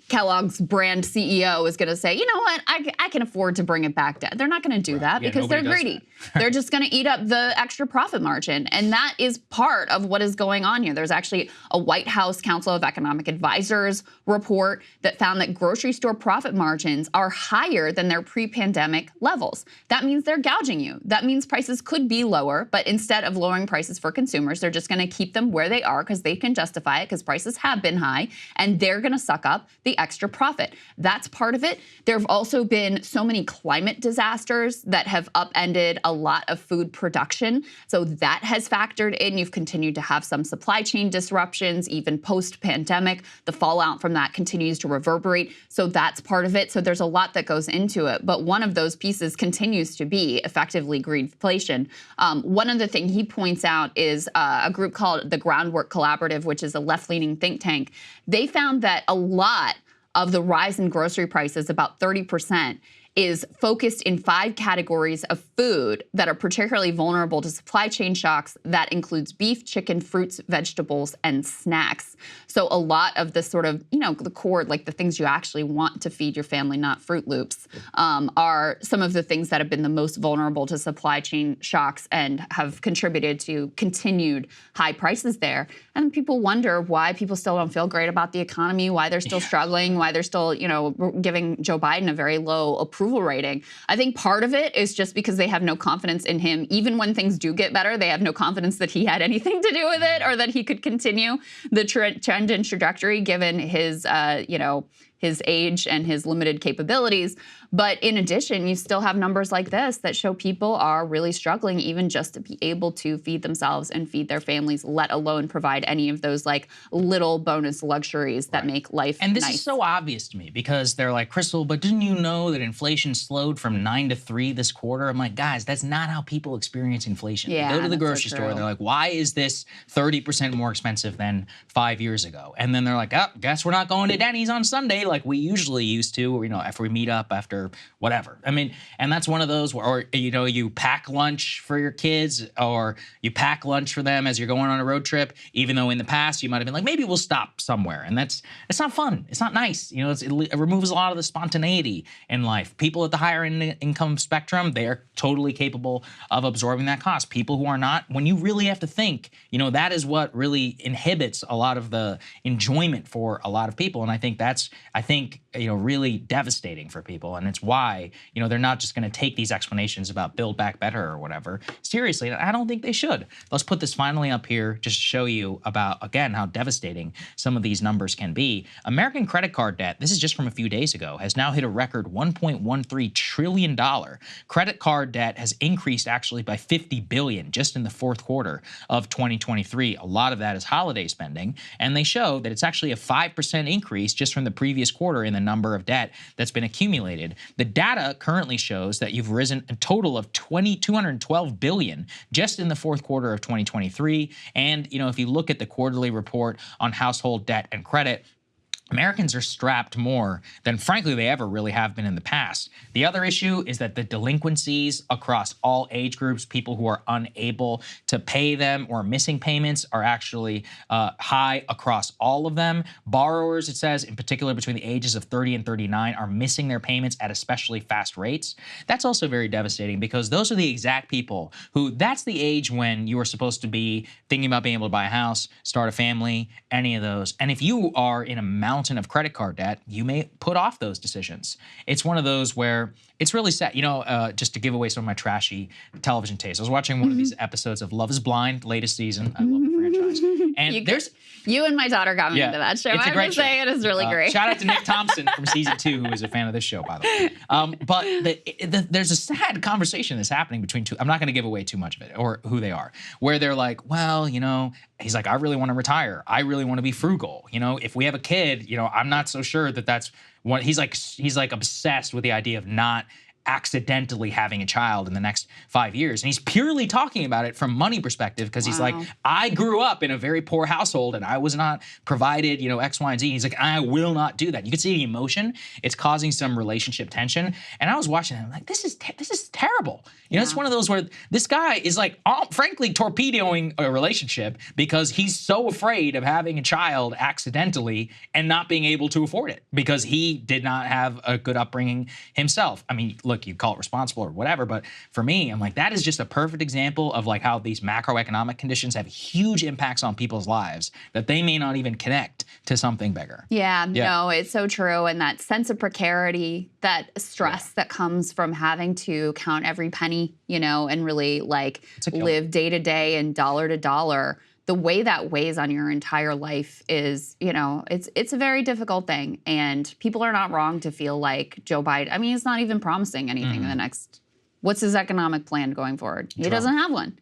Kellogg's brand CEO is going to say, you know what, I can afford to bring it back down. They're not going to do that because they're greedy. They're just going to eat up the extra profit margin. And that is part of what is going on here. There's actually a White House Council of Economic Advisors report that found that grocery store profit margins are higher than their pre-pandemic levels. That means they're gouging you. That means prices could be lower, but instead of lowering prices for consumers, they're just going to keep them where they are because they can justify it because prices have been high, and they're going to suck up the extra profit. That's part of it. There have also been so many climate disasters that have upended a lot of food production. So that has factored in. You've continued to have some supply chain disruptions, even post-pandemic. The fallout from that continues to reverberate. So that's part of it. So there's a lot that goes into it. But one of those pieces continues to be effectively greedflation. One other thing he points out is a group called the Groundwork Collaborative, which is a left-leaning think tank. They found that a lot of the rise in grocery prices, about 30%, is focused in 5 categories of food that are particularly vulnerable to supply chain shocks. That includes beef, chicken, fruits, vegetables, and snacks. So a lot of the sort of, the core, like the things you actually want to feed your family, not Fruit Loops, are some of the things that have been the most vulnerable to supply chain shocks and have contributed to continued high prices there. And people wonder why people still don't feel great about the economy, why they're still struggling, why they're still, giving Joe Biden a very low approval rating. I think part of it is just because they have no confidence in him. Even when things do get better, they have no confidence that he had anything to do with it or that he could continue the trend and trajectory given his, his age and his limited capabilities. But in addition, you still have numbers like this that show people are really struggling even just to be able to feed themselves and feed their families, let alone provide any of those like little bonus luxuries that make life And this nice. is so obvious to me because they're like, Krystal, but didn't you know that inflation slowed from 9 to 3 this quarter? I'm like, guys, that's not how people experience inflation. Yeah, They go to the that's so grocery store true. and they're like, why is this 30% more expensive than 5 years ago? And then they're like, oh, guess we're not going to Denny's on Sunday like we usually used to, or, after we meet up after whatever. I mean, and that's one of those where, or, you pack lunch for your kids or you pack lunch for them as you're going on a road trip, even though in the past you might have been like, maybe we'll stop somewhere. And it's not fun. It's not nice. It removes a lot of the spontaneity in life. People at the higher income spectrum, they are totally capable of absorbing that cost. People who are not, when you really have to think, that is what really inhibits a lot of the enjoyment for a lot of people. And I think that's, really devastating for people. And it's why, they're not just going to take these explanations about Build Back Better or whatever seriously. And I don't think they should. Let's put this finally up here just to show you about, again, how devastating some of these numbers can be. American credit card debt, this is just from a few days ago, has now hit a record $1.13 trillion. Credit card debt has increased actually by $50 billion just in the fourth quarter of 2023. A lot of that is holiday spending. And they show that it's actually a 5% increase just from the previous quarter in the number of debt that's been accumulated. The data currently shows that you've risen a total of $212 billion just in the fourth quarter of 2023. And, if you look at the quarterly report on household debt and credit, Americans are strapped more than, frankly, they ever really have been in the past. The other issue is that the delinquencies across all age groups, people who are unable to pay them or missing payments, are actually high across all of them. Borrowers, it says, in particular between the ages of 30 and 39, are missing their payments at especially fast rates. That's also very devastating because those are the exact people who, that's the age when you are supposed to be thinking about being able to buy a house, start a family, any of those. And if you are in a mountain of credit card debt, you may put off those decisions. It's one of those where it's really sad. Just to give away some of my trashy television taste, I was watching one of these episodes of Love is Blind, latest season. I love the franchise. And you and my daughter got me into that show. It's a great show. It is really great. Shout out to Nick Thompson from season 2, who is a fan of this show, by the way. But there's a sad conversation that's happening between two. I'm not going to give away too much of it or who they are, where they're like, well, he's like, I really want to retire. I really want to be frugal. If we have a kid, I'm not so sure that that's what he's like obsessed with the idea of not accidentally having a child in the next 5 years. And he's purely talking about it from money perspective because he's like, I grew up in a very poor household and I was not provided, X, Y, and Z. He's like, I will not do that. You can see the emotion. It's causing some relationship tension. And I was watching it. I'm like, this is terrible. It's one of those where this guy is like, frankly, torpedoing a relationship because he's so afraid of having a child accidentally and not being able to afford it because he did not have a good upbringing himself. I mean, look, you call it responsible or whatever, but for me, I'm like, that is just a perfect example of like how these macroeconomic conditions have huge impacts on people's lives that they may not even connect to something bigger. Yeah, no, it's so true. And that sense of precarity, that stress that comes from having to count every penny, and really like live day to day and dollar to dollar. the way that weighs on your entire life is, it's a very difficult thing. And people are not wrong to feel like Joe Biden, I mean, he's not even promising anything in the next, what's his economic plan going forward? He doesn't have one.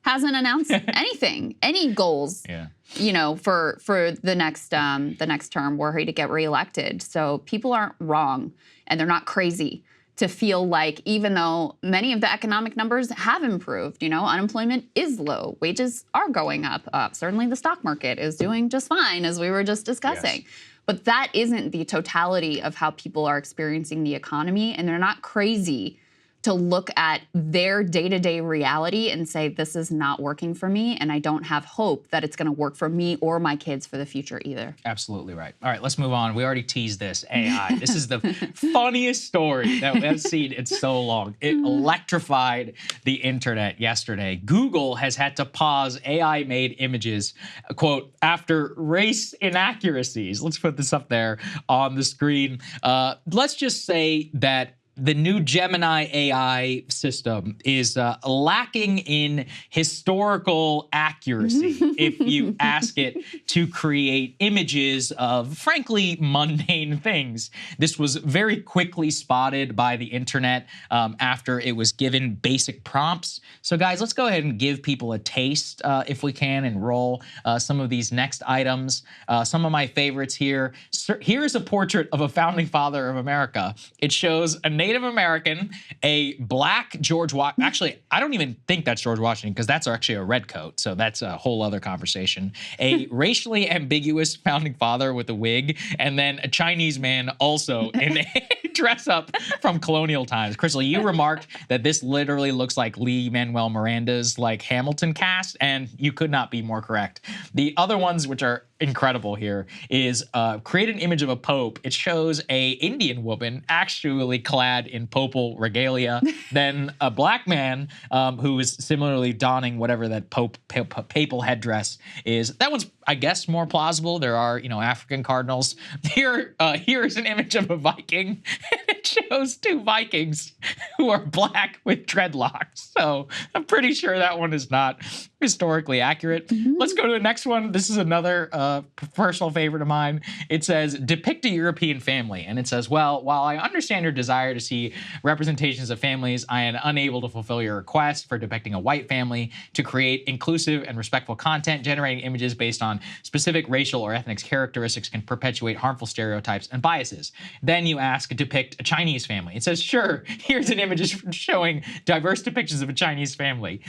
Hasn't announced anything, any goals, for the next term were he to get reelected. So people aren't wrong and they're not crazy to feel like, even though many of the economic numbers have improved, unemployment is low, wages are going up. Certainly the stock market is doing just fine, as we were just discussing. Yes. But that isn't the totality of how people are experiencing the economy, and they're not crazy to look at their day-to-day reality and say, this is not working for me, and I don't have hope that it's going to work for me or my kids for the future either. Absolutely right. All right, let's move on. We already teased this, AI. This is the funniest story that we've seen in so long. It electrified the internet yesterday. Google has had to pause AI-made images, quote, after race inaccuracies. Let's put this up there on the screen. Let's just say that the new Gemini AI system is lacking in historical accuracy if you ask it to create images of, frankly, mundane things. This was very quickly spotted by the internet after it was given basic prompts. So guys, let's go ahead and give people a taste, if we can, and roll some of these next items. Some of my favorites here. Here is a portrait of a founding father of America. It shows a Native American, a black George Washington. Actually, I don't even think that's George Washington because that's actually a red coat. So that's a whole other conversation. A racially ambiguous founding father with a wig, and then a Chinese man also in a dress up from colonial times. Krystal, you remarked that this literally looks like Lin-Manuel Miranda's like Hamilton cast, and you could not be more correct. The other ones, which are incredible here, is create an image of a pope. It shows a Indian woman actually clad in papal regalia, then a black man who is similarly donning whatever that papal headdress is. That one's, I guess, more plausible. There are, African cardinals. Here is an image of a Viking. It shows two Vikings who are black with dreadlocks. So I'm pretty sure that one is not historically accurate. Let's go to the next one. This is another personal favorite of mine. It says, depict a European family. And it says, well, while I understand your desire to see representations of families, I am unable to fulfill your request for depicting a white family. To create inclusive and respectful content, generating images based on specific racial or ethnic characteristics can perpetuate harmful stereotypes and biases. Then you ask, depict a Chinese family. It says, sure, here's an image showing diverse depictions of a Chinese family.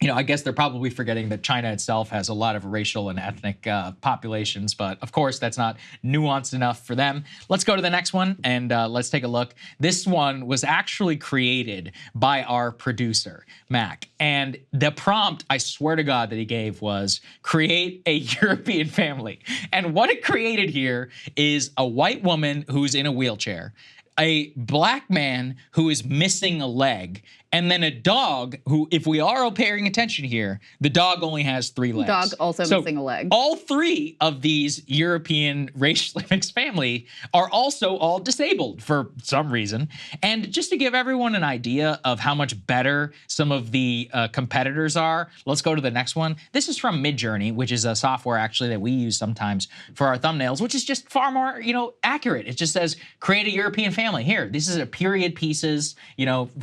I guess they're probably forgetting that China itself has a lot of racial and ethnic populations, but of course that's not nuanced enough for them. Let's go to the next one and let's take a look. This one was actually created by our producer, Mac, and the prompt, I swear to God, that he gave was create a European family. And what it created here is a white woman who's in a wheelchair, a black man who is missing a leg, and then a dog who, if we are all paying attention here, the dog only has 3 legs. Dog also missing a leg. All 3 of these European racially mixed family are also all disabled for some reason. And just to give everyone an idea of how much better some of the competitors are, let's go to the next one. This is from Midjourney, which is a software actually that we use sometimes for our thumbnails, which is just far more, accurate. It just says, create a European family. Here, this is a period pieces,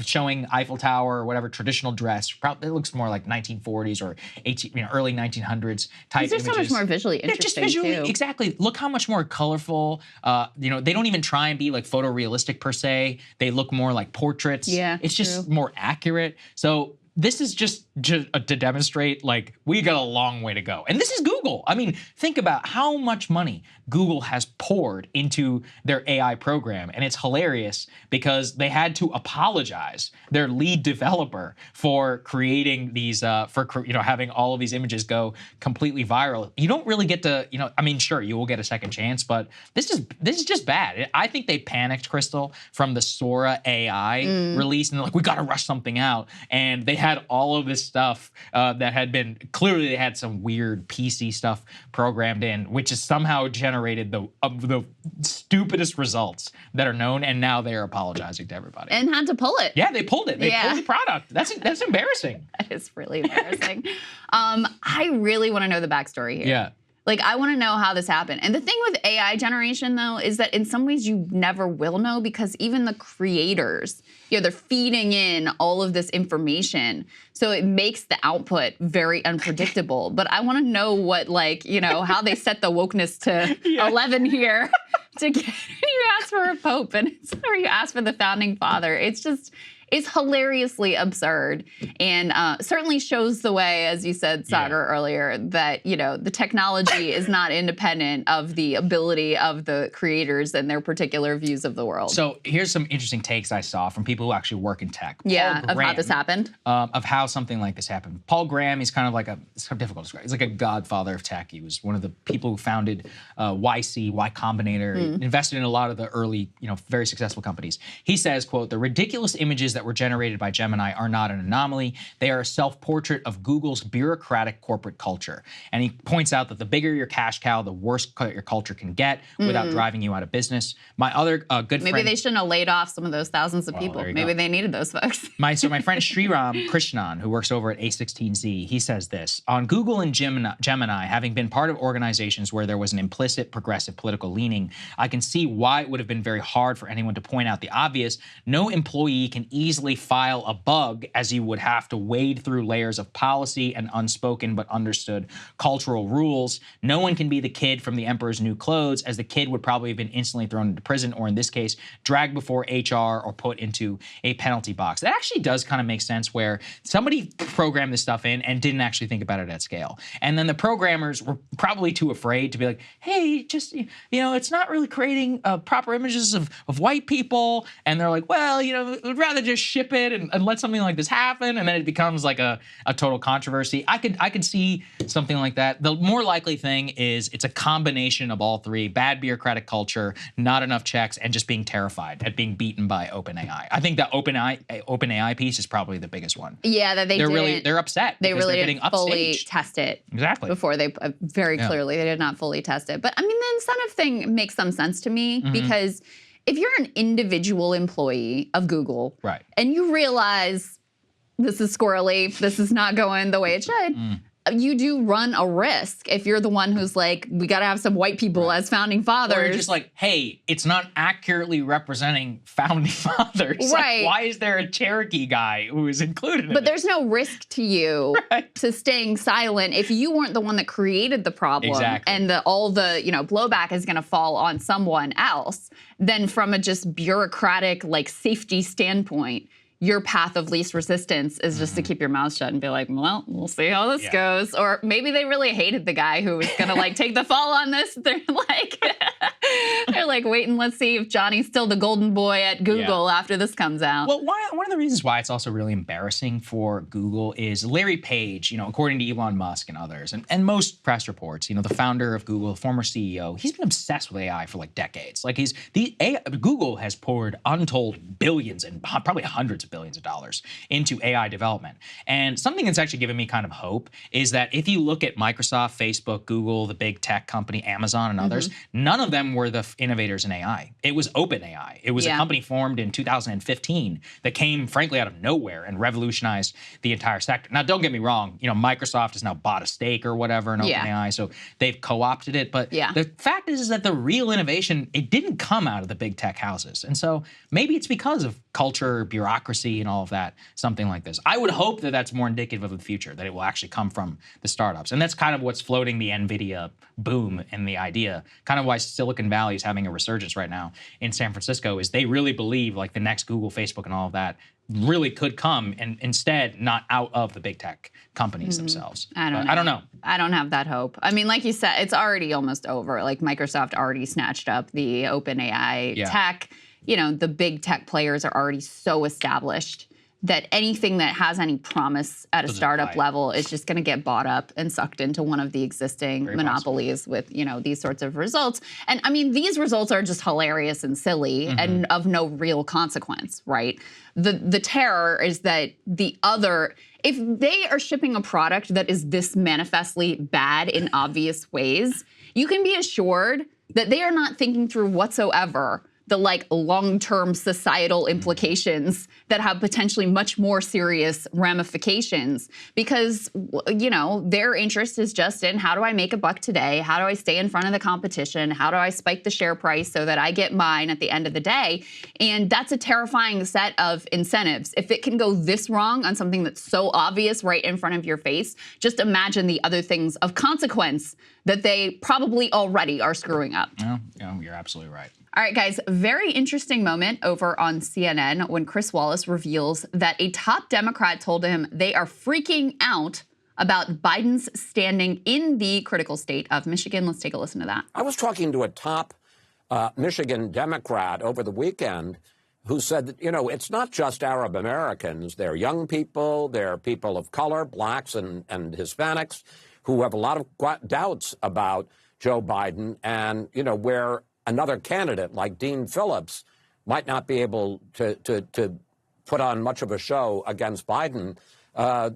showing Eiffel Tower or whatever traditional dress. Probably it looks more like 1940s or early 1900s type images. These are so much more visually interesting, just visually, too. Exactly. Look how much more colorful. They don't even try and be like photorealistic per se. They look more like portraits. Yeah, it's just more accurate. So this is just to demonstrate, like, we got a long way to go. And this is Google. I mean, think about how much money Google has poured into their AI program. And it's hilarious because they had to apologize, their lead developer, for creating these, having all of these images go completely viral. You don't really get to, sure, you will get a second chance, but this is just bad. I think they panicked, Krystal, from the Sora AI release, and they're like, we got to rush something out. And they had all of this stuff that had been, clearly they had some weird PC stuff programmed in, which has somehow generated the stupidest results that are known, and now they are apologizing to everybody. And had to pull it. Yeah, they pulled it. They pulled the product. That's embarrassing. That is really embarrassing. I really want to know the backstory here. Yeah. Like, I want to know how this happened. And the thing with AI generation, though, is that in some ways you never will know, because even the creators, they're feeding in all of this information. So it makes the output very unpredictable. But I want to know what, how they set the wokeness to 11 here to get, you ask for a pope or you ask for the founding father. It's hilariously absurd, and certainly shows the way, as you said, Saagar, earlier, that, the technology is not independent of the ability of the creators and their particular views of the world. So here's some interesting takes I saw from people who actually work in tech. Yeah, of how this happened. Of how something like this happened. Paul Graham, he's kind of like it's kind of difficult to describe. He's like a godfather of tech. He was one of the people who founded YC, Y Combinator, invested in a lot of the early, very successful companies. He says, quote, "The ridiculous images that were generated by Gemini are not an anomaly. They are a self-portrait of Google's bureaucratic corporate culture." And he points out that the bigger your cash cow, the worse your culture can get without driving you out of business. My other good friend... Maybe they shouldn't have laid off some of those thousands of people. Maybe they needed those folks. My friend Sriram Krishnan, who works over at A16Z, he says this: "On Google and Gemini, having been part of organizations where there was an implicit progressive political leaning, I can see why it would have been very hard for anyone to point out the obvious. No employee can easily file a bug, as you would have to wade through layers of policy and unspoken but understood cultural rules. No one can be the kid from The Emperor's New Clothes, as the kid would probably have been instantly thrown into prison, or in this case, dragged before HR or put into a penalty box." That actually does kind of make sense, where somebody programmed this stuff in and didn't actually think about it at scale. And then the programmers were probably too afraid to be like, hey, just, it's not really creating proper images of white people. And they're like, well, we'd rather just ship it and let something like this happen. And then it becomes like a total controversy. I could see something like that. The more likely thing is it's a combination of all three: bad bureaucratic culture, not enough checks, and just being terrified at being beaten by OpenAI. I think the OpenAI piece is probably the biggest one. Yeah, that they're upset. They really they're didn't fully test it. Exactly. Before they very clearly they did not fully test it. But I mean, the incentive thing makes some sense to me, because if you're an individual employee of Google, right, and you realize this is squirrely, this is not going the way it should, you do run a risk if you're the one who's like, we got to have some white people as founding fathers. Or you're just like, hey, it's not accurately representing founding fathers. Right. Like, why is there a Cherokee guy who is included in But it? there's no risk to you to staying silent if you weren't the one that created the problem. Exactly. And all the blowback is going to fall on someone else. Then from a just bureaucratic safety standpoint, your path of least resistance is just to keep your mouth shut and be like, well, we'll see how this goes. Or maybe they really hated the guy who was going to take the fall on this. They're like, wait and let's see if Johnny's still the golden boy at Google after this comes out. Well, one of the reasons why it's also really embarrassing for Google is Larry Page, according to Elon Musk and others, and most press reports, the founder of Google, former CEO, he's been obsessed with AI for decades. Google has poured untold billions and probably hundreds of billions of dollars into AI development. And something that's actually given me kind of hope is that if you look at Microsoft, Facebook, Google, the big tech company, Amazon, and others, none of them were the innovators in AI. It was OpenAI. It was a company formed in 2015 that came, frankly, out of nowhere and revolutionized the entire sector. Now, don't get me wrong, Microsoft has now bought a stake or whatever in OpenAI, so they've co-opted it. But the fact is that the real innovation, it didn't come out of the big tech houses. And so maybe it's because of culture, bureaucracy, and all of that, something like this. I would hope that that's more indicative of the future, that it will actually come from the startups. And that's kind of what's floating the Nvidia boom and the idea, kind of why Silicon Valley is having a resurgence right now in San Francisco, is they really believe the next Google, Facebook, and all of that really could come, and instead not out of the big tech companies themselves. I don't know. I don't have that hope. I mean, like you said, it's already almost over. Microsoft already snatched up the OpenAI tech. The big tech players are already so established that anything that has any promise at a startup level is just going to get bought up and sucked into one of the existing monopolies with, these sorts of results. And I mean, these results are just hilarious and silly and of no real consequence, right? The terror is that if they are shipping a product that is this manifestly bad in obvious ways, you can be assured that they are not thinking through whatsoever the long-term societal implications that have potentially much more serious ramifications, because their interest is just in, how do I make a buck today? How do I stay in front of the competition? How do I spike the share price so that I get mine at the end of the day? And that's a terrifying set of incentives. If it can go this wrong on something that's so obvious right in front of your face, just imagine the other things of consequence that they probably already are screwing up. No, you're absolutely right. All right, guys, very interesting moment over on CNN when Chris Wallace reveals that a top Democrat told him they are freaking out about Biden's standing in the critical state of Michigan. Let's take a listen to that. I was talking to a top Michigan Democrat over the weekend who said that, it's not just Arab Americans. They're young people, they're people of color, blacks and Hispanics, who have a lot of doubts about Joe Biden and, where another candidate like Dean Phillips might not be able to put on much of a show against Biden.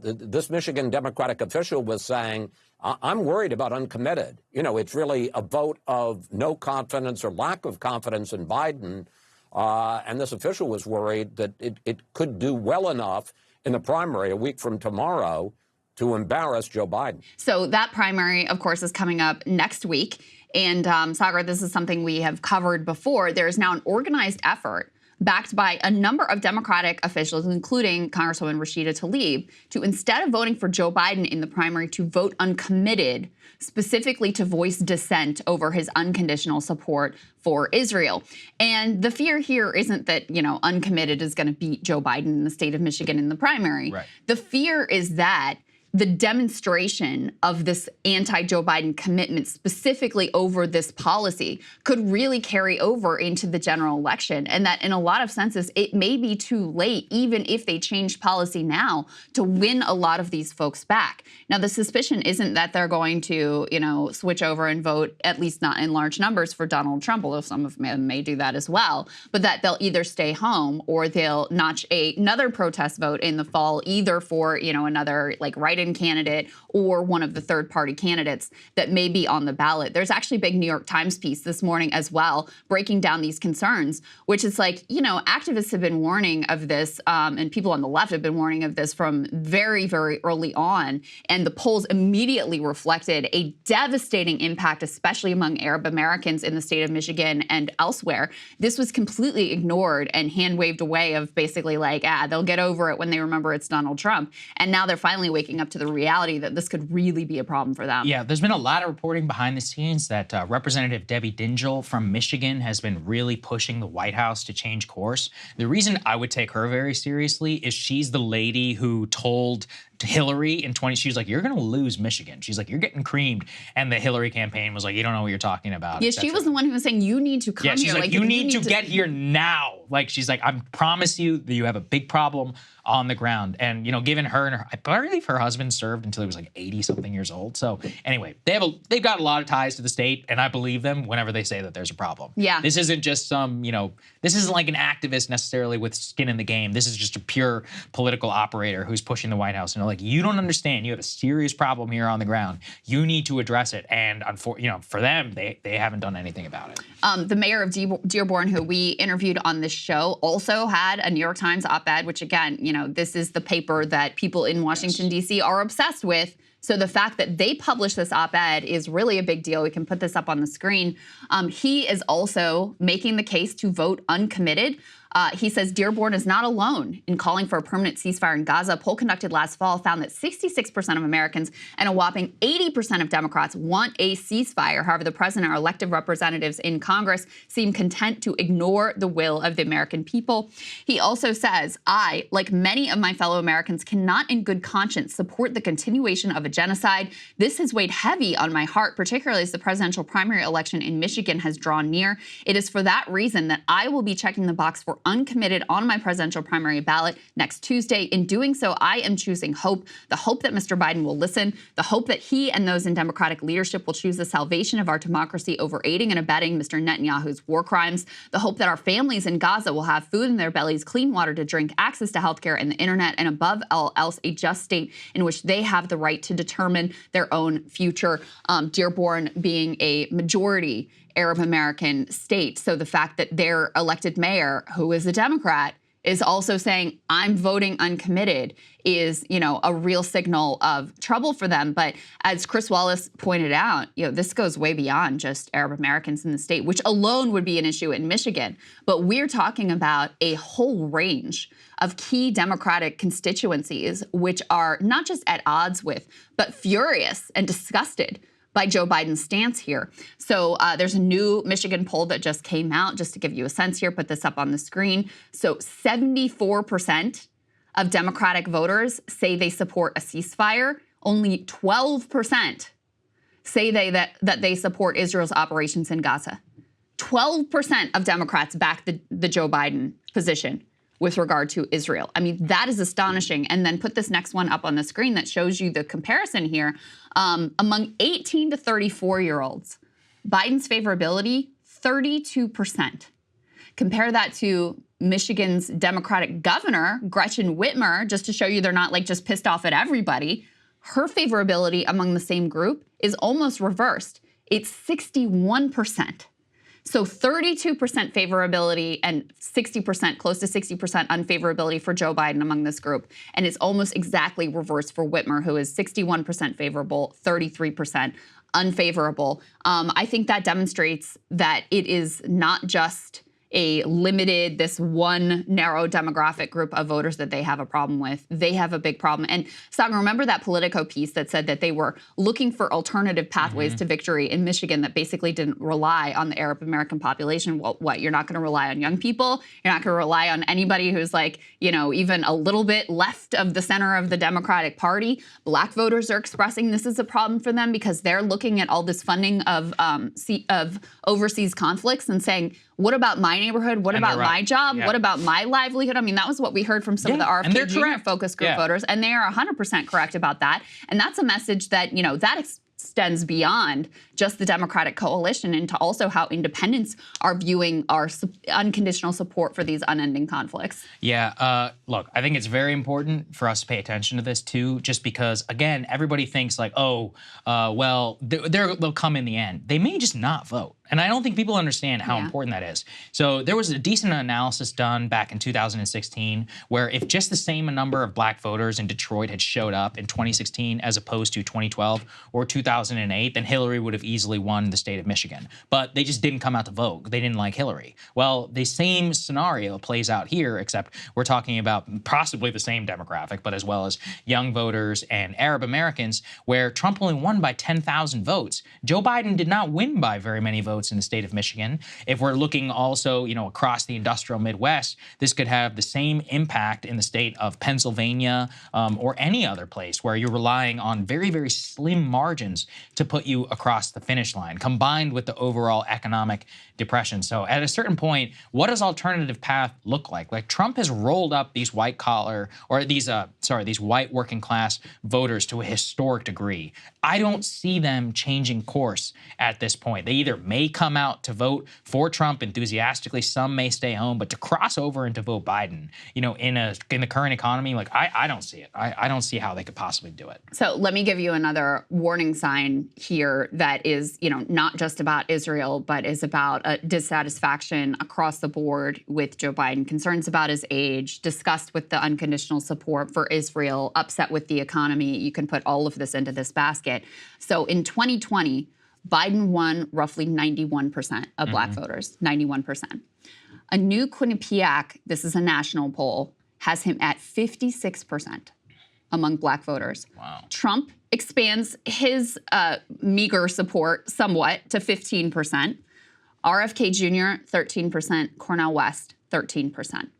This Michigan Democratic official was saying, I'm worried about uncommitted. It's really a vote of no confidence or lack of confidence in Biden. And this official was worried that it could do well enough in the primary a week from tomorrow to embarrass Joe Biden. So that primary, of course, is coming up next week. And Saagar, this is something we have covered before. There is now an organized effort backed by a number of Democratic officials, including Congresswoman Rashida Tlaib, to, instead of voting for Joe Biden in the primary, to vote uncommitted, specifically to voice dissent over his unconditional support for Israel. And the fear here isn't that, uncommitted is going to beat Joe Biden in the state of Michigan in the primary. Right. The fear is that the demonstration of this anti-Joe Biden commitment specifically over this policy could really carry over into the general election, and that in a lot of senses, it may be too late, even if they change policy now, to win a lot of these folks back. Now, the suspicion isn't that they're going to, switch over and vote, at least not in large numbers, for Donald Trump, although some of them may do that as well, but that they'll either stay home or they'll notch another protest vote in the fall, either for, another write-in candidate or one of the third-party candidates that may be on the ballot. There's actually a big New York Times piece this morning as well, breaking down these concerns, which is activists have been warning of this, and people on the left have been warning of this from very, very early on. And the polls immediately reflected a devastating impact, especially among Arab Americans in the state of Michigan and elsewhere. This was completely ignored and hand-waved away of basically they'll get over it when they remember it's Donald Trump. And now they're finally waking up to the reality that this could really be a problem for them. Yeah, there's been a lot of reporting behind the scenes that Representative Debbie Dingell from Michigan has been really pushing the White House to change course. The reason I would take her very seriously is she's the lady who told Hillary in she was like, you're going to lose Michigan. She's like, you're getting creamed. And the Hillary campaign was like, you don't know what you're talking about. Yeah, she was the one who was saying, you need to come here. She's like, you need to get here now. She's like, I promise you that you have a big problem on the ground. And, given her and I believe her husband served until he was 80-something years old. So anyway, they've got a lot of ties to the state, and I believe them whenever they say that there's a problem. Yeah. This isn't just some, this isn't like an activist necessarily with skin in the game. This is just a pure political operator who's pushing the White House. And you don't understand. You have a serious problem here on the ground. You need to address it. And for them, they haven't done anything about it. The mayor of Dearborn, who we interviewed on this show, also had a New York Times op-ed, which again, this is the paper that people in Washington, D.C. are obsessed with. So the fact that they published this op-ed is really a big deal. We can put this up on the screen. He is also making the case to vote uncommitted. He says Dearborn is not alone in calling for a permanent ceasefire in Gaza. A poll conducted last fall found that 66% of Americans and a whopping 80% of Democrats want a ceasefire. However, the president or elected representatives in Congress seem content to ignore the will of the American people. He also says, I, like many of my fellow Americans, cannot in good conscience support the continuation of a genocide. This has weighed heavy on my heart, particularly as the presidential primary election in Michigan has drawn near. It is for that reason that I will be checking the box for uncommitted on my presidential primary ballot next Tuesday. In doing so, I am choosing hope, the hope that Mr. Biden will listen, the hope that he and those in Democratic leadership will choose the salvation of our democracy over aiding and abetting Mr. Netanyahu's war crimes, the hope that our families in Gaza will have food in their bellies, clean water to drink, access to healthcare and the internet, and above all else, a just state in which they have the right to determine their own future. Dearborn being a majority Arab American state. So the fact that their elected mayor, who is a Democrat, is also saying, I'm voting uncommitted is, a real signal of trouble for them. But as Chris Wallace pointed out, this goes way beyond just Arab Americans in the state, which alone would be an issue in Michigan. But we're talking about a whole range of key Democratic constituencies, which are not just at odds with, but furious and disgusted by Joe Biden's stance here. So there's a new Michigan poll that just came out, just to give you a sense here, put this up on the screen. So 74% of Democratic voters say they support a ceasefire. Only 12% say that they support Israel's operations in Gaza. 12% of Democrats back the Joe Biden position with regard to Israel. I mean, that is astonishing. And then put this next one up on the screen that shows you the comparison here. Among 18 to 34-year-olds, Biden's favorability, 32%. Compare that to Michigan's Democratic governor, Gretchen Whitmer, just to show you they're not like just pissed off at everybody. Her favorability among the same group is almost reversed. It's 61%. So 32% favorability and 60%, close to 60% unfavorability for Joe Biden among this group. And it's almost exactly reversed for Whitmer, who is 61% favorable, 33% unfavorable. I think that demonstrates that it is not just a limited, this one narrow demographic group of voters that they have a problem with. They have a big problem. And Saagar, remember that Politico piece that said that they were looking for alternative pathways to victory in Michigan that basically didn't rely on the Arab American population? Well, what, you're not going to rely on young people? You're not going to rely on anybody who's like, even a little bit left of the center of the Democratic Party? Black voters are expressing this is a problem for them because they're looking at all this funding of overseas conflicts and saying, what about my neighborhood? What about my job? Yeah. What about my livelihood? I mean, that was what we heard from some of the RFK Jr. focus group voters, and they are 100% correct about that. And that's a message that, that extends beyond just the Democratic coalition into also how independents are viewing our unconditional support for these unending conflicts. Yeah, look, I think it's very important for us to pay attention to this too, just because, again, everybody thinks like, they'll come in the end. They may just not vote. And I don't think people understand how important that is. So there was a decent analysis done back in 2016 where if just the same number of black voters in Detroit had showed up in 2016 as opposed to 2012 or 2008, then Hillary would have easily won the state of Michigan. But they just didn't come out to vote. They didn't like Hillary. Well, the same scenario plays out here, except we're talking about possibly the same demographic, but as well as young voters and Arab Americans, where Trump only won by 10,000 votes. Joe Biden did not win by very many votes in the state of Michigan. If we're looking also, across the industrial Midwest, this could have the same impact in the state of Pennsylvania or any other place where you're relying on very, very slim margins to put you across the finish line, combined with the overall economic depression. So at a certain point, what does alternative path look like? Like Trump has rolled up these white collar or these white working class voters to a historic degree. I don't see them changing course at this point. They either may come out to vote for Trump enthusiastically, some may stay home, but to cross over and to vote Biden, in the current economy, like I don't see it. I don't see how they could possibly do it. So let me give you another warning sign here that is, not just about Israel, but is about a dissatisfaction across the board with Joe Biden, concerns about his age, disgust with the unconditional support for Israel, upset with the economy. You can put all of this into this basket. So in 2020, Biden won roughly 91% of black voters, 91%. A new Quinnipiac, this is a national poll, has him at 56% among black voters. Wow. Trump expands his meager support somewhat to 15%. RFK Jr., 13%. Cornel West, 13%.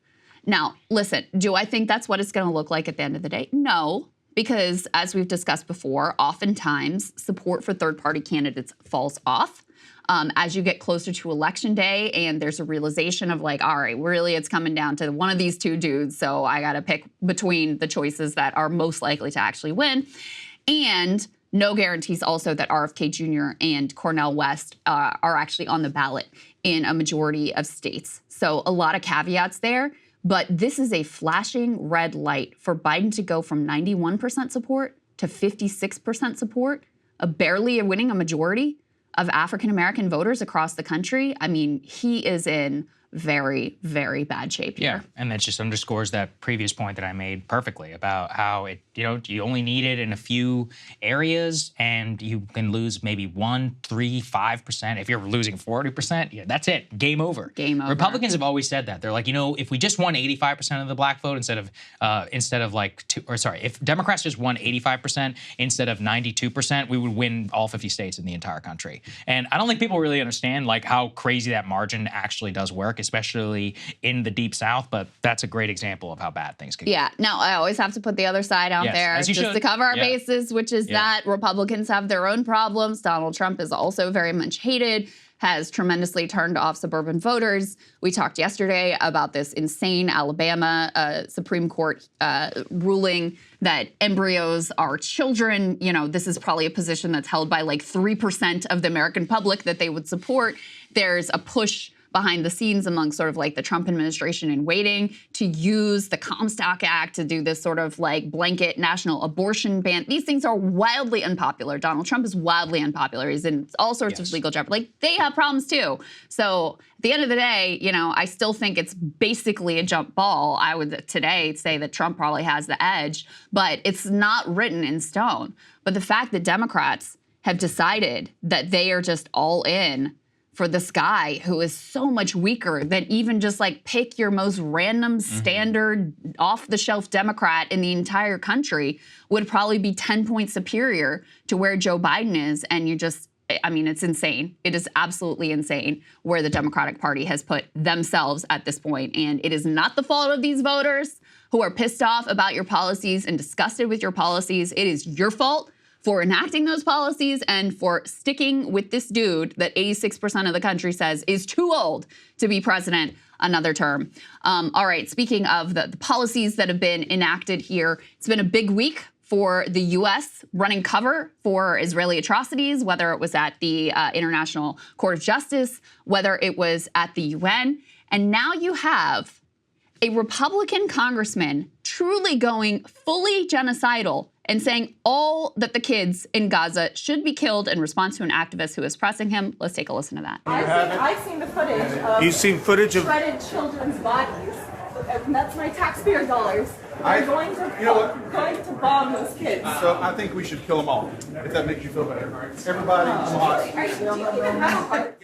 Now, listen, do I think that's what it's going to look like at the end of the day? No. Because, as we've discussed before, oftentimes support for third-party candidates falls off. as you get closer to election day and there's a realization of like, all right, really it's coming down to one of these two dudes, so I got to pick between the choices that are most likely to actually win. And no guarantees also that RFK Jr. and Cornel West are actually on the ballot in a majority of states. So a lot of caveats there, but this is a flashing red light for Biden to go from 91% support to 56% support, barely winning a majority of African-American voters across the country. I mean, he is in very, very bad shape here. Yeah, and that just underscores that previous point that I made perfectly about how it, you only need it in a few areas and you can lose maybe 1%, 3%, 5%. If you're losing 40%, yeah, that's it. Game over. Game over. Republicans have always said that. They're like, if we just won 85% of the black vote instead of like, if Democrats just won 85% instead of 92%, we would win all 50 states in the entire country. And I don't think people really understand like how crazy that margin actually does work, especially in the Deep South, but that's a great example of how bad things can get. Yeah, now I always have to put the other side out there just to cover our bases, which is that Republicans have their own problems. Donald Trump is also very much hated, has tremendously turned off suburban voters. We talked yesterday about this insane Alabama Supreme Court ruling that embryos are children. This is probably a position that's held by like 3% of the American public that they would support. There's a push behind the scenes among sort of like the Trump administration in waiting to use the Comstock Act to do this sort of like blanket national abortion ban. These things are wildly unpopular. Donald Trump is wildly unpopular. He's in all sorts of legal jeopardy. Like, they have problems too. So at the end of the day, I still think it's basically a jump ball. I would today say that Trump probably has the edge, but it's not written in stone. But the fact that Democrats have decided that they are just all in for this guy who is so much weaker than even just like pick your most random standard off-the-shelf Democrat in the entire country would probably be 10 points superior to where Joe Biden is. And it's insane. It is absolutely insane where the Democratic Party has put themselves at this point. And it is not the fault of these voters who are pissed off about your policies and disgusted with your policies. It is your fault for enacting those policies and for sticking with this dude that 86% of the country says is too old to be president another term. All right, speaking of the policies that have been enacted here, it's been a big week for the U.S. running cover for Israeli atrocities, whether it was at the International Court of Justice, whether it was at the UN. And now you have a Republican congressman truly going fully genocidal and saying all that the kids in Gaza should be killed in response to an activist who is pressing him. Let's take a listen to that. I've seen the footage of You've seen footage of shredded children's bodies. And that's my taxpayer dollars. I'm going to bomb those kids. So I think we should kill them all, if that makes you feel better. Everybody.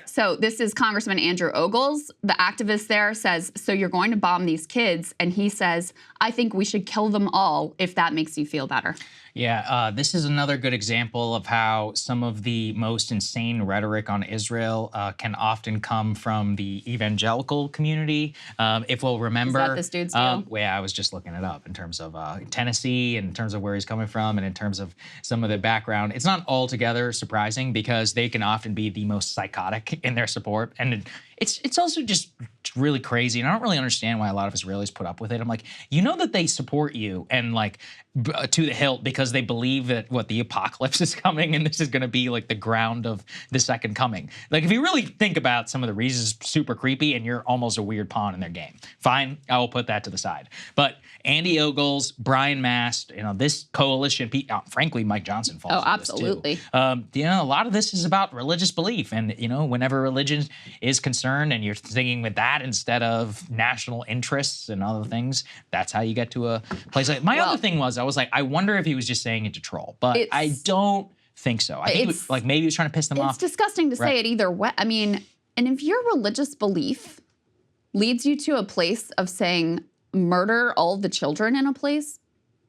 So this is Congressman Andrew Ogles. The activist there says, so you're going to bomb these kids. And he says, I think we should kill them all if that makes you feel better. Yeah, this is another good example of how some of the most insane rhetoric on Israel can often come from the evangelical community. If we'll remember— Is that this dude's deal? Yeah, I was just looking it up in terms of Tennessee and in terms of where he's coming from and in terms of some of the background. It's not altogether surprising because they can often be the most psychotic in their support. And it's also just really crazy. And I don't really understand why a lot of Israelis put up with it. I'm like, that they support you and like to the hilt because they believe that the apocalypse is coming and this is going to be like the ground of the second coming. Like, if you really think about some of the reasons, super creepy and you're almost a weird pawn in their game. Fine, I will put that to the side. But Andy Ogles, Brian Mast, this coalition, frankly, Mike Johnson falls into absolutely. this too. A lot of this is about religious belief. And, whenever religion is concerned and you're thinking with that instead of national interests and other things, that's how you get to a place like— My other thing was, I was like, I wonder if he was just saying it to troll, but I don't think so. I think maybe he was trying to piss them off. It's disgusting to say it either way. I mean, and if your religious belief leads you to a place of saying murder all the children in a place,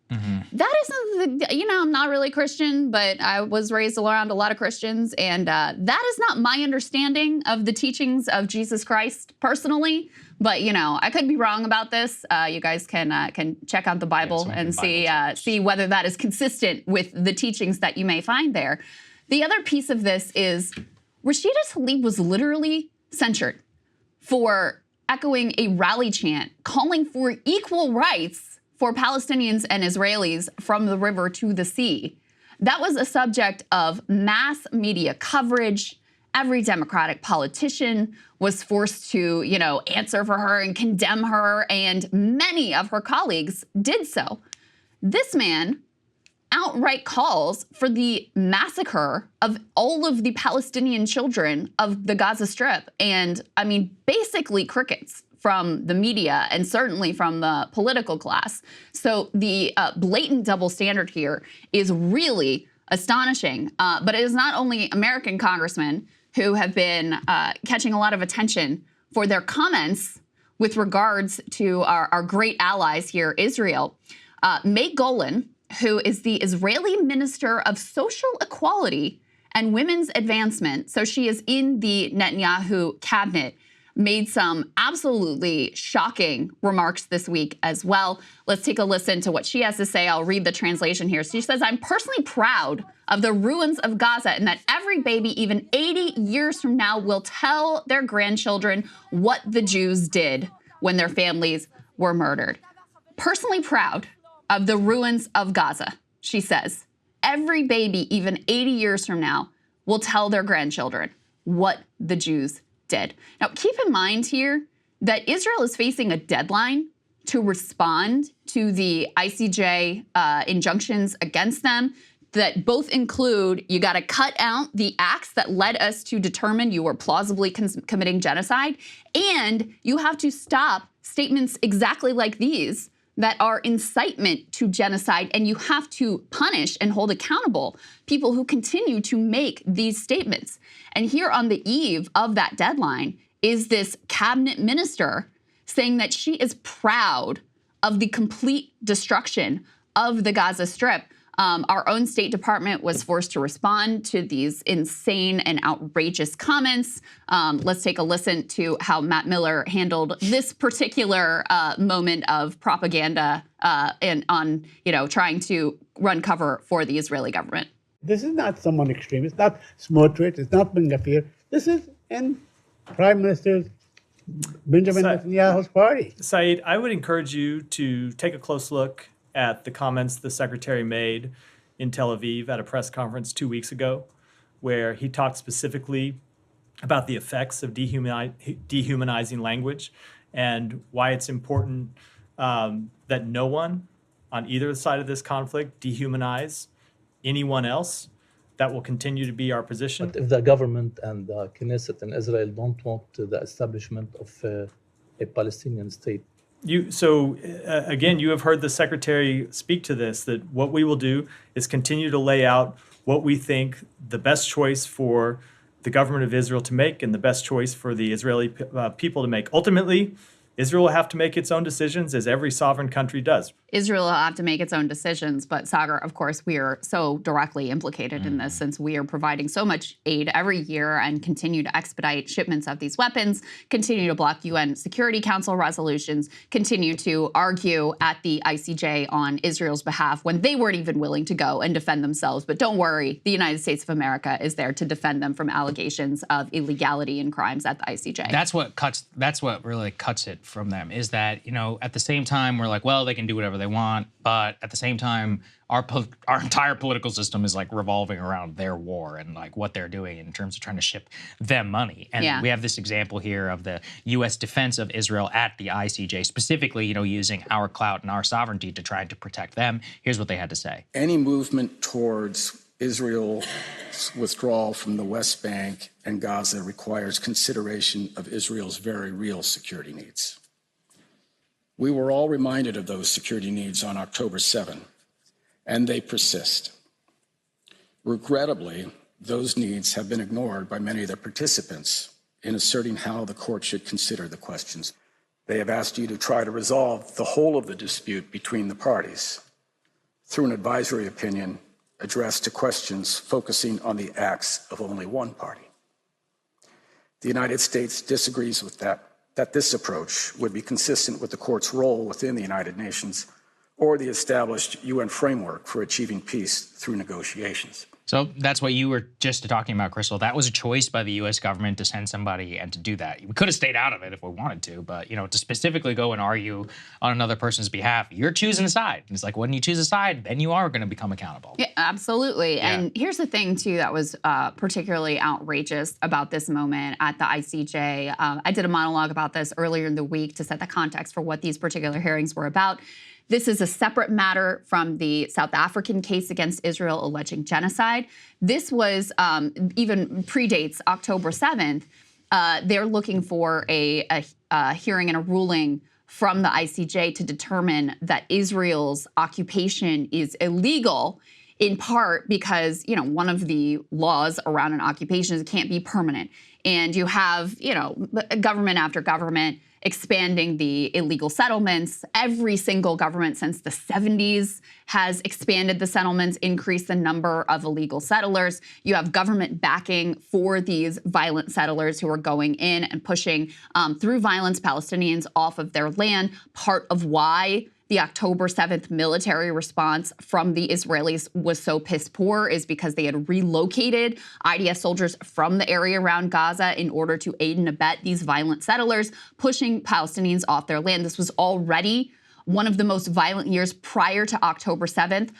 that isn't I'm not really Christian, but I was raised around a lot of Christians, and that is not my understanding of the teachings of Jesus Christ personally. But I could be wrong about this. You guys can check out the Bible and see whether that is consistent with the teachings that you may find there. The other piece of this is Rashida Tlaib was literally censured for echoing a rally chant calling for equal rights for Palestinians and Israelis from the river to the sea. That was a subject of mass media coverage. Every Democratic politician was forced to, answer for her and condemn her, and many of her colleagues did so. This man outright calls for the massacre of all of the Palestinian children of the Gaza Strip. And basically crickets from the media and certainly from the political class. So the blatant double standard here is really astonishing. But it is not only American congressmen who have been catching a lot of attention for their comments with regards to our great allies here, Israel. May Golan, who is the Israeli Minister of Social Equality and Women's Advancement, so she is in the Netanyahu cabinet, made some absolutely shocking remarks this week as well. Let's take a listen to what she has to say. I'll read the translation here. She says, "I'm personally proud of the ruins of Gaza and that every baby, even 80 years from now, will tell their grandchildren what the Jews did when their families were murdered." Personally proud of the ruins of Gaza, she says. Every baby, even 80 years from now, will tell their grandchildren what the Jews did. Now, keep in mind here that Israel is facing a deadline to respond to the ICJ injunctions against them that both include you got to cut out the acts that led us to determine you were plausibly committing genocide, and you have to stop statements exactly like these that are incitement to genocide, and you have to punish and hold accountable people who continue to make these statements. And here on the eve of that deadline is this cabinet minister saying that she is proud of the complete destruction of the Gaza Strip. Our own State Department was forced to respond to these insane and outrageous comments. Let's take a listen to how Matt Miller handled this particular moment of propaganda and on, trying to run cover for the Israeli government. This is not someone extreme. It's not Smotrich. It's not Ben Gvir. This is in Prime Minister Benjamin Netanyahu's party. Saeed, I would encourage you to take a close look at the comments the secretary made in Tel Aviv at a press conference 2 weeks ago, where he talked specifically about the effects of dehumanizing language and why it's important that no one on either side of this conflict dehumanize anyone else. That will continue to be our position. But if the government and the Knesset in Israel don't want the establishment of a Palestinian state, Again, you have heard the secretary speak to this, that what we will do is continue to lay out what we think the best choice for the government of Israel to make and the best choice for the Israeli people to make. Ultimately, Israel will have to make its own decisions, as every sovereign country does. Israel will have to make its own decisions, but Saagar, of course, we are so directly implicated in this since we are providing so much aid every year and continue to expedite shipments of these weapons, continue to block UN Security Council resolutions, continue to argue at the ICJ on Israel's behalf when they weren't even willing to go and defend themselves. But don't worry, the United States of America is there to defend them from allegations of illegality and crimes at the ICJ. That's what really cuts it from them, is that, at the same time, we're like, well, they can do whatever they want, but at the same time, our entire political system is like revolving around their war and like what they're doing in terms of trying to ship them money. And we have this example here of the U.S. defense of Israel at the ICJ, specifically, using our clout and our sovereignty to try to protect them. Here's what they had to say. Any movement towards Israel's withdrawal from the West Bank and Gaza requires consideration of Israel's very real security needs. We were all reminded of those security needs on October 7, and they persist. Regrettably, those needs have been ignored by many of the participants in asserting how the court should consider the questions. They have asked you to try to resolve the whole of the dispute between the parties through an advisory opinion addressed to questions focusing on the acts of only one party. The United States disagrees with that this approach would be consistent with the court's role within the United Nations, or the established UN framework for achieving peace through negotiations. So that's what you were just talking about, Krystal. That was a choice by the U.S. government to send somebody and to do that. We could have stayed out of it if we wanted to, but, you know, to specifically go and argue on another person's behalf, you're choosing a side. And it's like, when you choose a side, then you are going to become accountable. Yeah, absolutely. Yeah. And here's the thing, too, that was particularly outrageous about this moment at the ICJ. I did a monologue about this earlier in the week to set the context for what these particular hearings were about. This is a separate matter from the South African case against Israel alleging genocide. This was even predates October 7th. They're looking for a hearing and a ruling from the ICJ to determine that Israel's occupation is illegal, in part because, you know, one of the laws around an occupation is it can't be permanent. And you have, you know, government after government expanding the illegal settlements. Every single government since the 70s has expanded the settlements, increased the number of illegal settlers. You have government backing for these violent settlers who are going in and pushing through violence Palestinians off of their land. Part of why the October 7th military response from the Israelis was so piss poor is because they had relocated IDF soldiers from the area around Gaza in order to aid and abet these violent settlers, pushing Palestinians off their land. This was already one of the most violent years prior to October 7th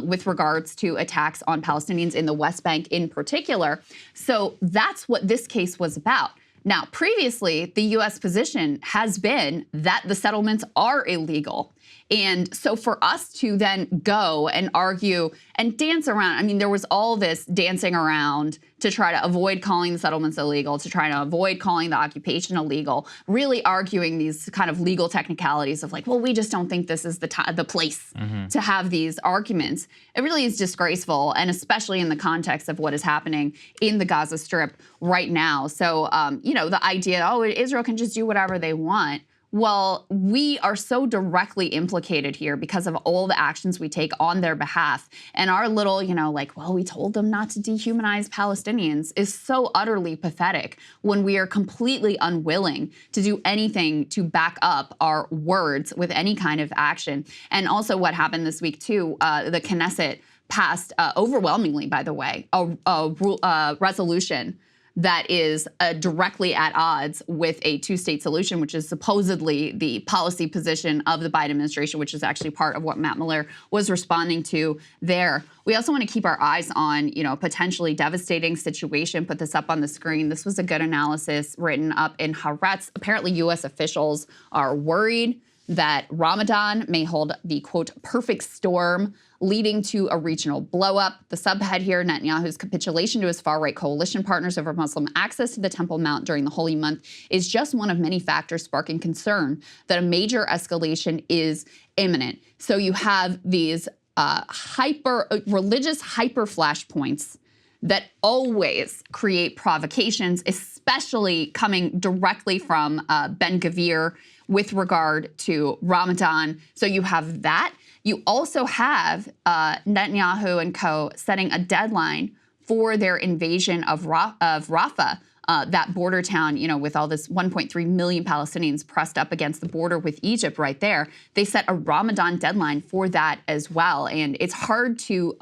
with regards to attacks on Palestinians in the West Bank in particular. So that's what this case was about. Now, previously, the U.S. position has been that the settlements are illegal. And so for us to then go and argue and dance around, I mean, there was all this dancing around to try to avoid calling the settlements illegal, to try to avoid calling the occupation illegal, really arguing these kind of legal technicalities of like, well, we just don't think this is the place to have these arguments. It really is disgraceful, and especially in the context of what is happening in the Gaza Strip right now. So, you know, the idea, oh, Israel can just do whatever they want. Well, we are so directly implicated here because of all the actions we take on their behalf. And our little, you know, like, well, we told them not to dehumanize Palestinians is so utterly pathetic when we are completely unwilling to do anything to back up our words with any kind of action. And also what happened this week, too, the Knesset passed overwhelmingly, by the way, a resolution that is directly at odds with a two-state solution, which is supposedly the policy position of the Biden administration, which is actually part of what Matt Miller was responding to there. We also want to keep our eyes on, you know, a potentially devastating situation. Put this up on the screen. This was a good analysis written up in Haaretz. Apparently, U.S. officials are worried that Ramadan may hold the, quote, perfect storm, leading to a regional blowup. The subhead here, Netanyahu's capitulation to his far-right coalition partners over Muslim access to the Temple Mount during the holy month is just one of many factors sparking concern that a major escalation is imminent. So you have these religious hyper flashpoints that always create provocations, especially coming directly from Ben Gvir with regard to Ramadan. So you have that. You also have Netanyahu and co. setting a deadline for their invasion of Rafah, that border town, you know, with all this 1.3 million Palestinians pressed up against the border with Egypt right there. They set a Ramadan deadline for that as well. And it's hard to,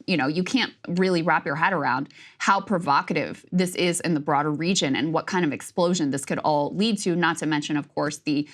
you know, you can't really wrap your head around how provocative this is in the broader region and what kind of explosion this could all lead to, not to mention, of course, the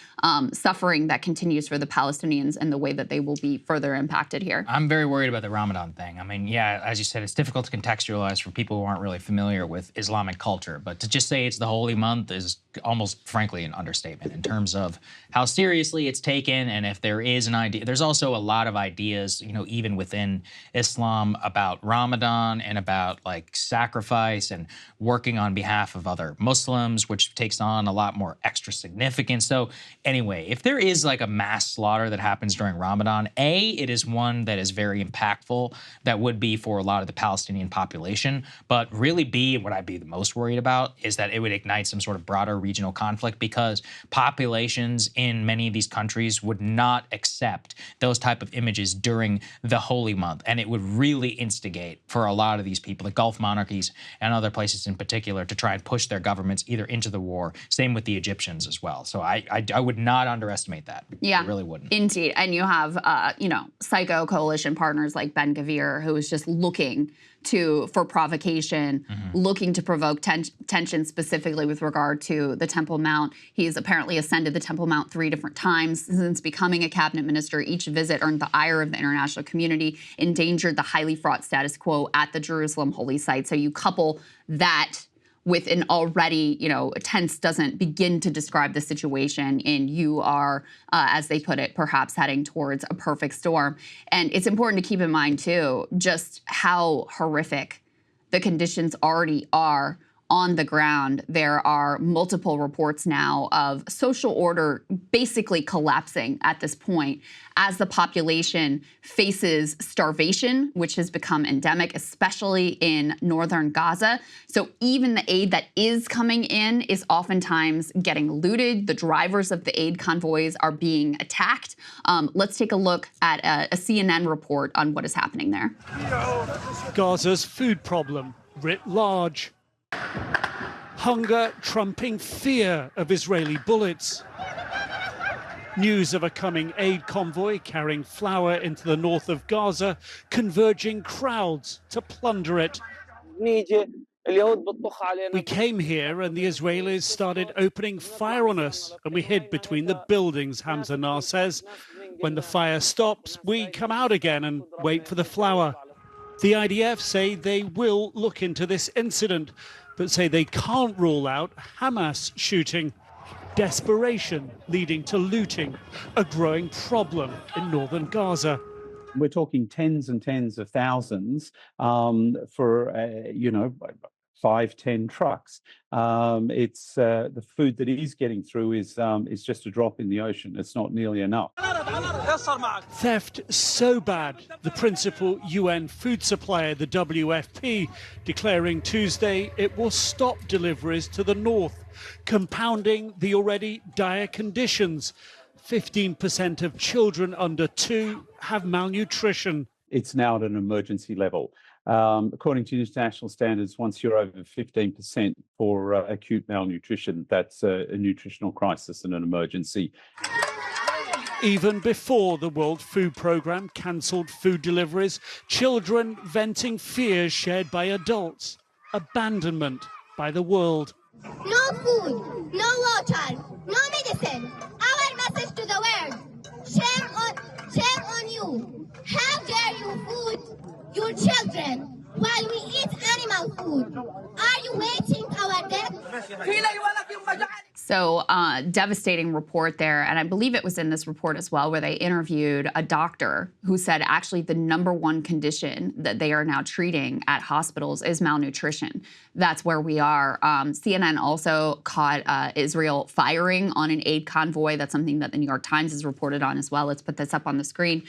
suffering that continues for the Palestinians and the way that they will be further impacted here. I'm very worried about the Ramadan thing. I mean, yeah, as you said, it's difficult to contextualize for people who aren't really familiar with Islamic culture, but to just say it's the holy month is almost, frankly, an understatement in terms of how seriously it's taken. And if there is an idea, there's also a lot of ideas, you know, even within Islam about Ramadan and about like sacrifice and working on behalf of other Muslims, which takes on a lot more extra significance. So anyway, if there is like a mass slaughter that happens during Ramadan, A, it is one that is very impactful that would be for a lot of the Palestinian population. But really, B, what I'd be the most worried about is that it would ignite some sort of broader regional conflict, because populations in many of these countries would not accept those type of images during the holy month. And it would really instigate for a lot of these people, the Gulf monarchies and other places in particular, to try and push their governments either into the war. Same with the Egyptians as well. So I would not underestimate that. Yeah, I really wouldn't. Indeed. And you have, psycho coalition partners like Ben Gvir, who is just looking for provocation, looking to provoke tension specifically with regard to the Temple Mount. He's apparently ascended the Temple Mount 3 different times since becoming a cabinet minister. Each visit earned the ire of the international community, endangered the highly fraught status quo at the Jerusalem holy site. So you couple that with an already, tense doesn't begin to describe the situation, and you are, as they put it, perhaps heading towards a perfect storm. And it's important to keep in mind, too, just how horrific the conditions already are on the ground. There are multiple reports now of social order basically collapsing at this point as the population faces starvation, which has become endemic, especially in northern Gaza. So even the aid that is coming in is oftentimes getting looted. The drivers of the aid convoys are being attacked. Let's take a look at a CNN report on what is happening there. Gaza's food problem writ large. Hunger trumping fear of Israeli bullets. News of a coming aid convoy carrying flour into the north of Gaza, converging crowds to plunder it. We came here and the Israelis started opening fire on us, and we hid between the buildings, Hamza Nar says. When the fire stops, we come out again and wait for the flour. The IDF say they will look into this incident, but say they can't rule out Hamas shooting. Desperation leading to looting, a growing problem in northern Gaza. We're talking tens and tens of thousands for, 5-10 trucks. It's the food that he's getting through is just a drop in the ocean. It's not nearly enough. Theft so bad, the principal UN food supplier, the WFP, declaring Tuesday it will stop deliveries to the north, compounding the already dire conditions. 15% of children under 2 have malnutrition. It's now at an emergency level. According to international standards, once you're over 15% for acute malnutrition, that's a nutritional crisis and an emergency. Even before the World Food Programme cancelled food deliveries, children venting fears shared by adults. Abandonment by the world. No food, no water, no medicine. Our message to the world. Shame on you. How dare you food your children while we eat animal food? Are you waiting our death? So devastating report there. And I believe it was in this report as well where they interviewed a doctor who said actually the #1 condition that they are now treating at hospitals is malnutrition. That's where we are. CNN also caught Israel firing on an aid convoy. That's something that the New York Times has reported on as well. Let's put this up on the screen.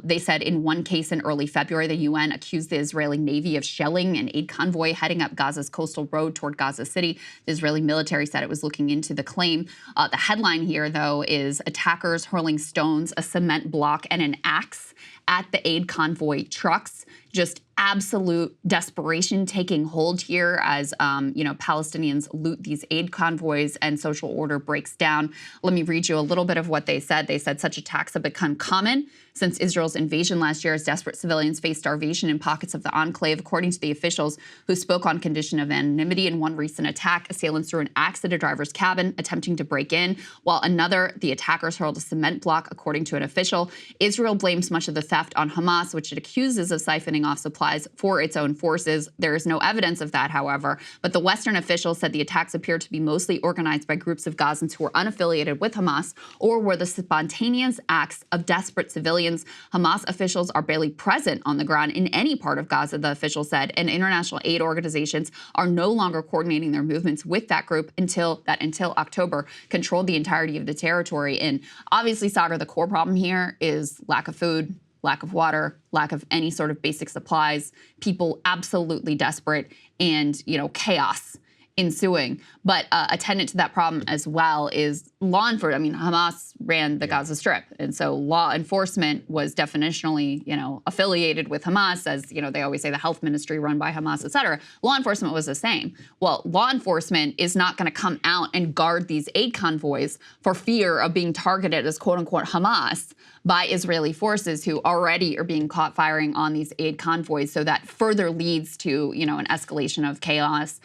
They said in one case in early February, the UN accused the Israeli Navy of shelling an aid convoy heading up Gaza's coastal road toward Gaza City. The Israeli military said it was looking into the claim. The headline here, though, is attackers hurling stones, a cement block, and an axe at the aid convoy trucks. Just absolute desperation taking hold here as, Palestinians loot these aid convoys and social order breaks down. Let me read you a little bit of what they said. They said such attacks have become common since Israel's invasion last year as desperate civilians face starvation in pockets of the enclave. According to the officials who spoke on condition of anonymity in one recent attack, assailants threw an axe at a driver's cabin attempting to break in, while another, the attackers hurled a cement block, according to an official. Israel blames much of the theft on Hamas, which it accuses of siphoning off supplies for its own forces. There is no evidence of that, however, but the Western officials said the attacks appear to be mostly organized by groups of Gazans who are unaffiliated with Hamas or were the spontaneous acts of desperate civilians. Hamas officials are barely present on the ground in any part of Gaza, the official said, and international aid organizations are no longer coordinating their movements with that group until October controlled the entirety of the territory. And obviously, Saagar, the core problem here is lack of food, lack of water, lack of any sort of basic supplies, people absolutely desperate, and chaos ensuing. But attendant to that problem as well is law enforcement. I mean, Hamas ran the Gaza Strip, and so law enforcement was definitionally, affiliated with Hamas, as they always say, the health ministry run by Hamas, et cetera. Law enforcement was the same. Well, law enforcement is not going to come out and guard these aid convoys for fear of being targeted as quote unquote Hamas by Israeli forces who already are being caught firing on these aid convoys. So that further leads to, an escalation of chaos,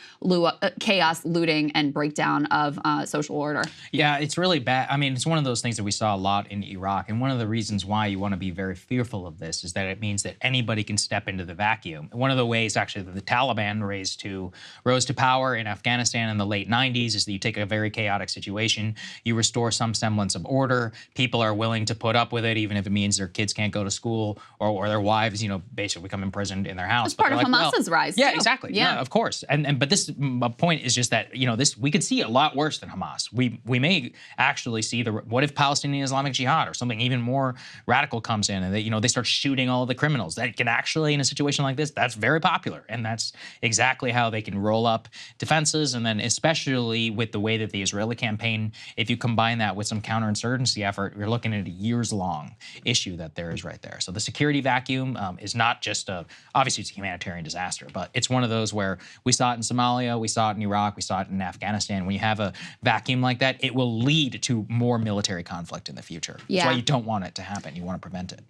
looting, and breakdown of social order. Yeah, it's really bad. I mean, it's one of those things that we saw a lot in Iraq. And one of the reasons why you want to be very fearful of this is that it means that anybody can step into the vacuum. One of the ways, actually, that the Taliban rose to power in Afghanistan in the late 90s is that you take a very chaotic situation, you restore some semblance of order, people are willing to put up with it, even if it means their kids can't go to school or their wives, basically become imprisoned in their house. It's part of Hamas's rise, Yeah, too. exactly. Yeah, of course. But this point is just that, this we could see a lot worse than Hamas. We may actually see what if Palestinian Islamic Jihad or something even more radical comes in and they start shooting all of the criminals. That can actually, in a situation like this, that's very popular. And that's exactly how they can roll up defenses. And then especially with the way that the Israeli campaign, if you combine that with some counterinsurgency effort, you're looking at a years-long issue that there is right there. So the security vacuum is not just obviously it's a humanitarian disaster, but it's one of those where we saw it in Somalia, we saw it in Iraq, we saw it in Afghanistan. When you have a vacuum like that, it will lead to more military conflict in the future. Yeah. That's why you don't want it to happen. You want to prevent it.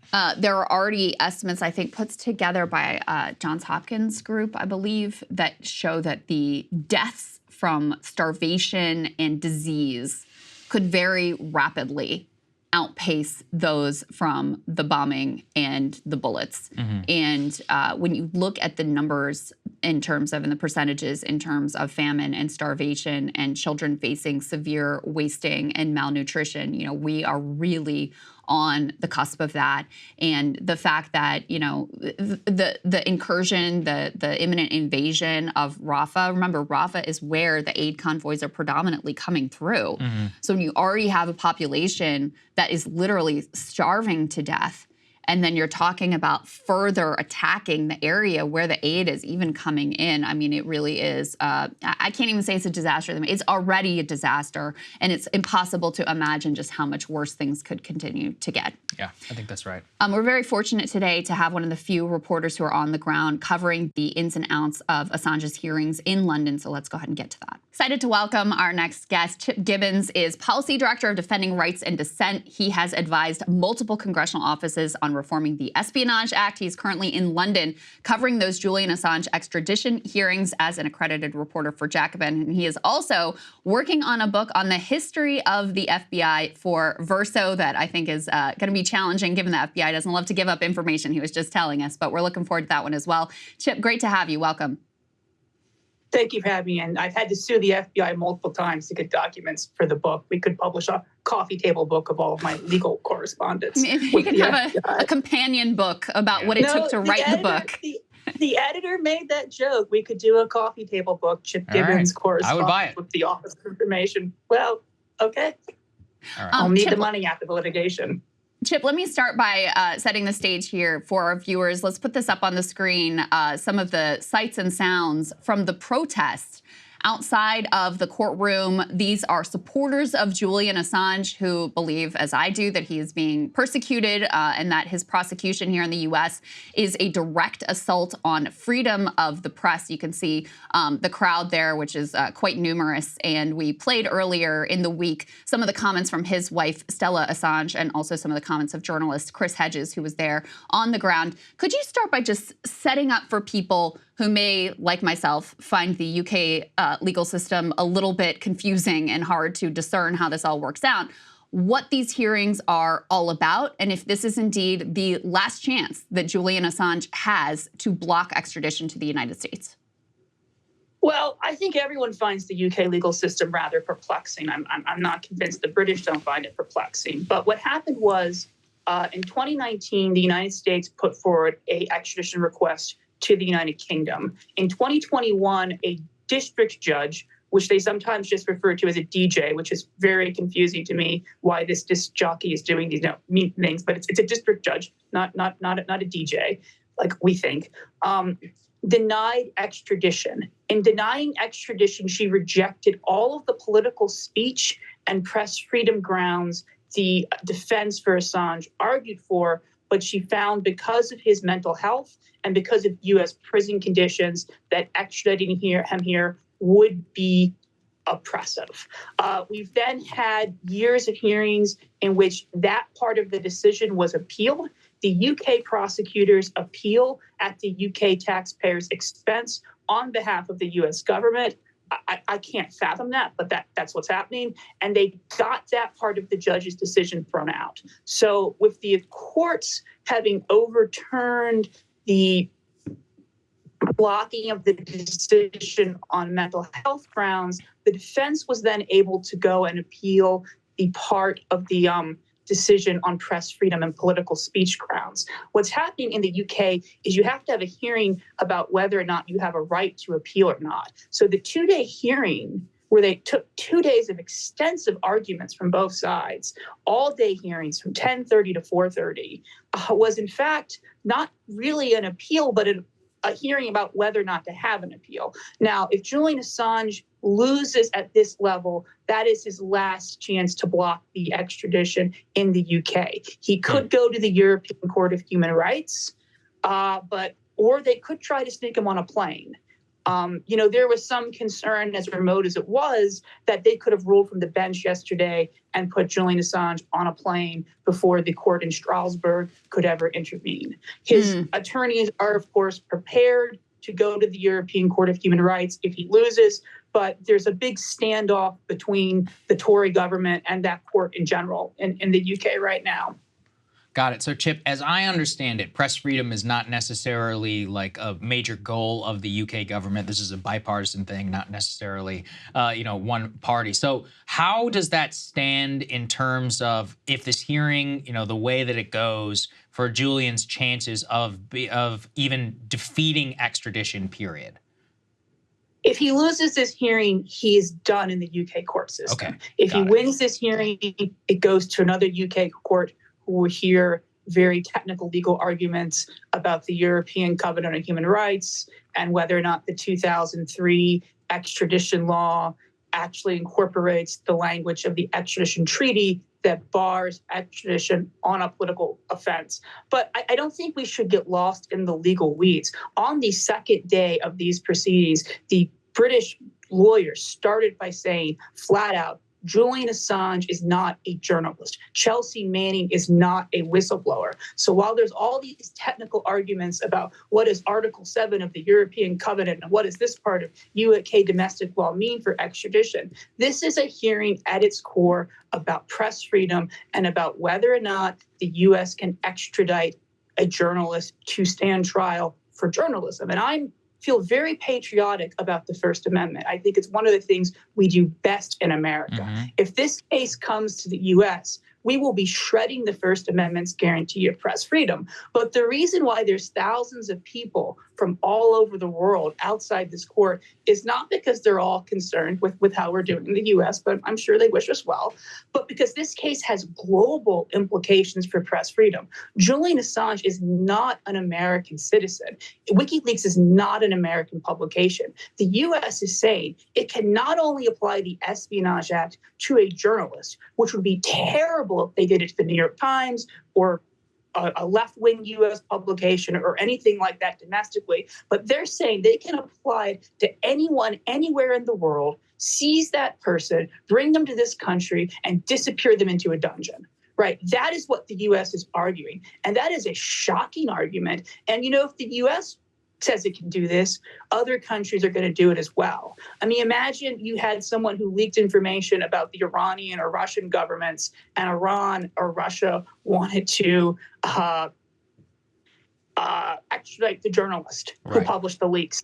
There are already estimates, I think, put together by Johns Hopkins group, I believe, that show that the deaths from starvation and disease could very rapidly outpace those from the bombing and the bullets. Mm-hmm. And when you look at the numbers in terms of, and the percentages in terms of famine and starvation and children facing severe wasting and malnutrition, we are really on the cusp of that. And the fact that, the incursion, the imminent invasion of Rafah, remember, Rafah is where the aid convoys are predominantly coming through. Mm-hmm. So when you already have a population that is literally starving to death, and then you're talking about further attacking the area where the aid is even coming in. I mean, it really is, I can't even say it's a disaster. I mean, it's already a disaster, and it's impossible to imagine just how much worse things could continue to get. Yeah, I think that's right. We're very fortunate today to have one of the few reporters who are on the ground covering the ins and outs of Assange's hearings in London, so let's go ahead and get to that. Excited to welcome our next guest. Chip Gibbons is Policy Director of Defending Rights and Dissent. He has advised multiple congressional offices on reforming the Espionage Act. He's currently in London covering those Julian Assange extradition hearings as an accredited reporter for Jacobin. And he is also working on a book on the history of the FBI for Verso that I think is going to be challenging given the FBI doesn't love to give up information, he was just telling us. But we're looking forward to that one as well. Chip, great to have you. Welcome. Thank you for having me. And I've had to sue the FBI multiple times to get documents for the book. We could publish a coffee table book of all of my legal correspondence. You could have a companion book about what it took to write the book. The editor made that joke. We could do a coffee table book, Chip Gibbons correspondence I would buy it. with the Office of Information. Well, okay. All right. I'll need the money after the litigation. Chip, let me start by setting the stage here for our viewers. Let's put this up on the screen, some of the sights and sounds from the protest outside of the courtroom. These are supporters of Julian Assange who believe, as I do, that he is being persecuted and that his prosecution here in the U.S. is a direct assault on freedom of the press. You can see the crowd there, which is quite numerous. And we played earlier in the week some of the comments from his wife, Stella Assange, and also some of the comments of journalist Chris Hedges, who was there on the ground. Could you start by just setting up for people who may, like myself, find the UK legal system a little bit confusing and hard to discern how this all works out, what these hearings are all about, and if this is indeed the last chance that Julian Assange has to block extradition to the United States? Well, I think everyone finds the UK legal system rather perplexing. I'm not convinced the British don't find it perplexing. But what happened was, in 2019, the United States put forward an extradition request to the United Kingdom. In 2021, a district judge, which they sometimes just refer to as a DJ, which is very confusing to me why this disc jockey is doing these mean things, but it's a district judge, not a DJ, like we think. denied extradition. In denying extradition, she rejected all of the political speech and press freedom grounds the defense for Assange argued for, but she found because of his mental health and because of U.S. prison conditions that extraditing him here would be oppressive. We've then had years of hearings in which that part of the decision was appealed. The UK prosecutors appeal at the UK taxpayers' expense on behalf of the US government. I can't fathom that, but that's what's happening. And they got that part of the judge's decision thrown out. So with the courts having overturned the blocking of the decision on mental health grounds, the defense was then able to go and appeal the part of the decision on press freedom and political speech grounds. What's happening in the UK is you have to have a hearing about whether or not you have a right to appeal or not. So the 2-day hearing, where they took 2 days of extensive arguments from both sides, all-day hearings from 10:30 to 4:30, was in fact not really an appeal, but a hearing about whether or not to have an appeal. Now, if Julian Assange loses at this level, that is his last chance to block the extradition in the UK. He could go to the European Court of Human Rights, or they could try to sneak him on a plane. There was some concern, as remote as it was, that they could have ruled from the bench yesterday and put Julian Assange on a plane before the court in Strasbourg could ever intervene. His attorneys are, of course, prepared to go to the European Court of Human Rights if he loses, but there's a big standoff between the Tory government and that court in general in the UK right now. Got it. So, Chip, as I understand it, press freedom is not necessarily like a major goal of the UK government. This is a bipartisan thing, not necessarily, one party. So how does that stand in terms of if this hearing, the way that it goes for Julian's chances of even defeating extradition, period? If he loses this hearing, he is done in the UK court system. Okay. If he wins this hearing, it goes to another UK court who will hear very technical legal arguments about the European Covenant on Human Rights and whether or not the 2003 extradition law actually incorporates the language of the extradition treaty that bars extradition on a political offense. But I don't think we should get lost in the legal weeds. On the second day of these proceedings, the British lawyers started by saying flat out, Julian Assange is not a journalist. Chelsea Manning is not a whistleblower. So while there's all these technical arguments about what is Article 7 of the European Covenant and what does this part of UK domestic law mean for extradition, this is a hearing at its core about press freedom and about whether or not the U.S. can extradite a journalist to stand trial for journalism. And I feel very patriotic about the First Amendment. I think it's one of the things we do best in America. Mm-hmm. If this case comes to the U.S., we will be shredding the First Amendment's guarantee of press freedom. But the reason why there's thousands of people from all over the world outside this court is not because they're all concerned with how we're doing in the U.S., but I'm sure they wish us well, but because this case has global implications for press freedom. Julian Assange is not an American citizen. WikiLeaks is not an American publication. The U.S. is saying it can not only apply the Espionage Act to a journalist, which would be terrible if they did it to the New York Times or a left-wing U.S. publication or anything like that domestically, but they're saying they can apply it to anyone, anywhere in the world, seize that person, bring them to this country, and disappear them into a dungeon. Right? That is what the U.S. is arguing, and that is a shocking argument. And, if the U.S. says it can do this, other countries are going to do it as well. I mean, imagine you had someone who leaked information about the Iranian or Russian governments, and Iran or Russia wanted to extradite the journalist who published the leaks.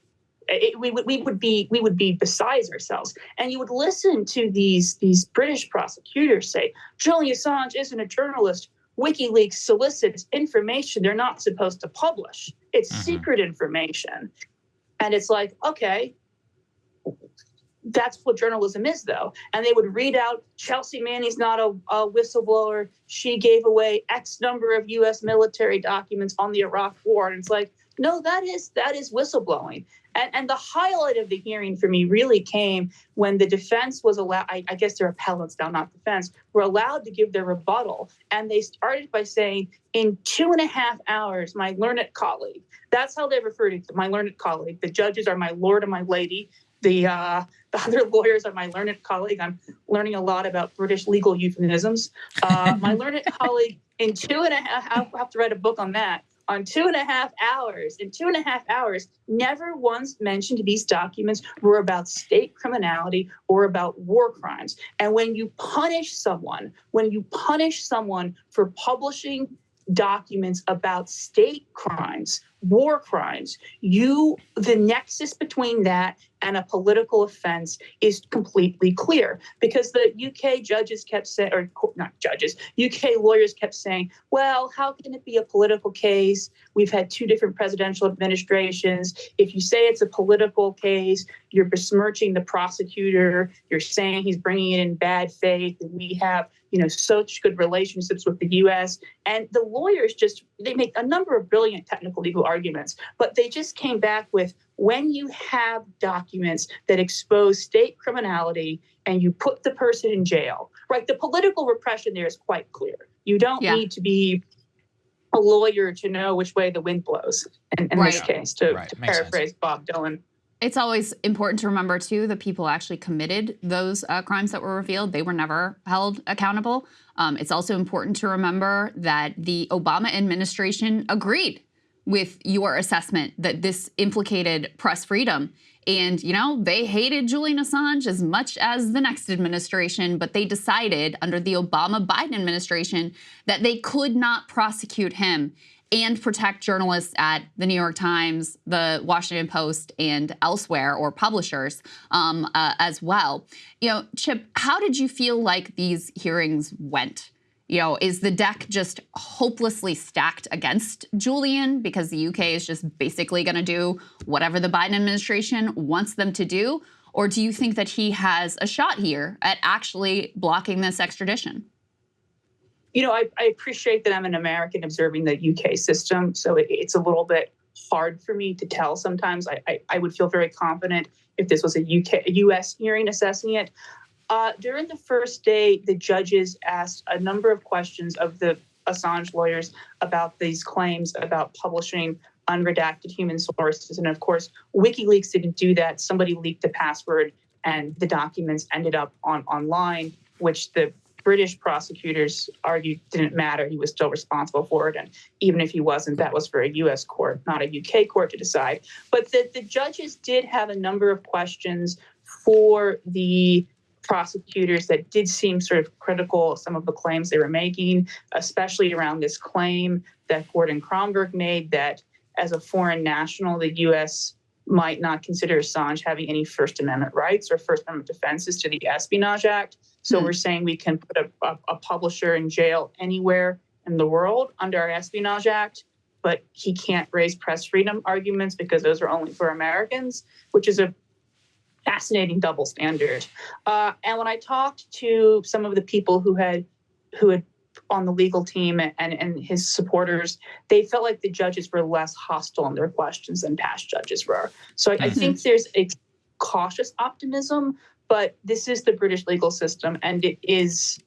We would be besides ourselves. And you would listen to these British prosecutors say, Julian Assange isn't a journalist. WikiLeaks solicits information they're not supposed to publish. It's secret information. And it's like, okay, that's what journalism is, though. And they would read out, Chelsea Manning's not a whistleblower. She gave away X number of U.S. military documents on the Iraq war. And it's like, No, that is whistleblowing. And the highlight of the hearing for me really came when the defense was allowed, I guess they're appellants now, not defense, were allowed to give their rebuttal. And they started by saying, in 2.5 hours, my learned colleague, that's how they refer to my learned colleague. The judges are my lord and my lady. The other lawyers are my learned colleague. I'm learning a lot about British legal euphemisms. My learned colleague, in 2.5, I'll have to write a book on that. On 2.5 hours, in 2.5 hours, never once mentioned these documents were about state criminality or about war crimes. And when you punish someone for publishing documents about state crimes, war crimes, the nexus between that and a political offense is completely clear, because the UK judges kept saying, or not judges, UK lawyers kept saying, well, how can it be a political case? We've had 2 different presidential administrations. If you say it's a political case, you're besmirching the prosecutor. You're saying he's bringing it in bad faith, and we have, such good relationships with the U.S. And the lawyers they make a number of brilliant technical legal arguments, but they just came back with, when you have documents that expose state criminality and you put the person in jail, right? The political repression there is quite clear. You don't need to be a lawyer to know which way the wind blows in this case, to paraphrase Bob Dylan. It's always important to remember, too, the people actually committed those crimes that were revealed. They were never held accountable. It's also important to remember that the Obama administration agreed with your assessment that this implicated press freedom. And, they hated Julian Assange as much as the next administration, but they decided under the Obama-Biden administration that they could not prosecute him and protect journalists at the New York Times, the Washington Post, and elsewhere, or publishers as well. Chip, how did you feel like these hearings went? Is the deck just hopelessly stacked against Julian because the UK is just basically going to do whatever the Biden administration wants them to do? Or do you think that he has a shot here at actually blocking this extradition? I appreciate that I'm an American observing the UK system, so it's a little bit hard for me to tell sometimes. I would feel very confident if this was a US hearing assessing it. During the first day, the judges asked a number of questions of the Assange lawyers about these claims about publishing unredacted human sources. And of course, WikiLeaks didn't do that. Somebody leaked the password and the documents ended up online, which the British prosecutors argued didn't matter. He was still responsible for it. And even if he wasn't, that was for a US court, not a UK court to decide. But the judges did have a number of questions for the prosecutors that did seem sort of critical of some of the claims they were making, especially around this claim that Gordon Kromberg made that as a foreign national, the U.S. might not consider Assange having any First Amendment rights or First Amendment defenses to the Espionage Act. So we're saying we can put a publisher in jail anywhere in the world under our Espionage Act, but he can't raise press freedom arguments because those are only for Americans, which is a fascinating double standard. And when I talked to some of the people who had on the legal team and his supporters, they felt like the judges were less hostile in their questions than past judges were. So I think there's a cautious optimism, but this is the British legal system, and it is,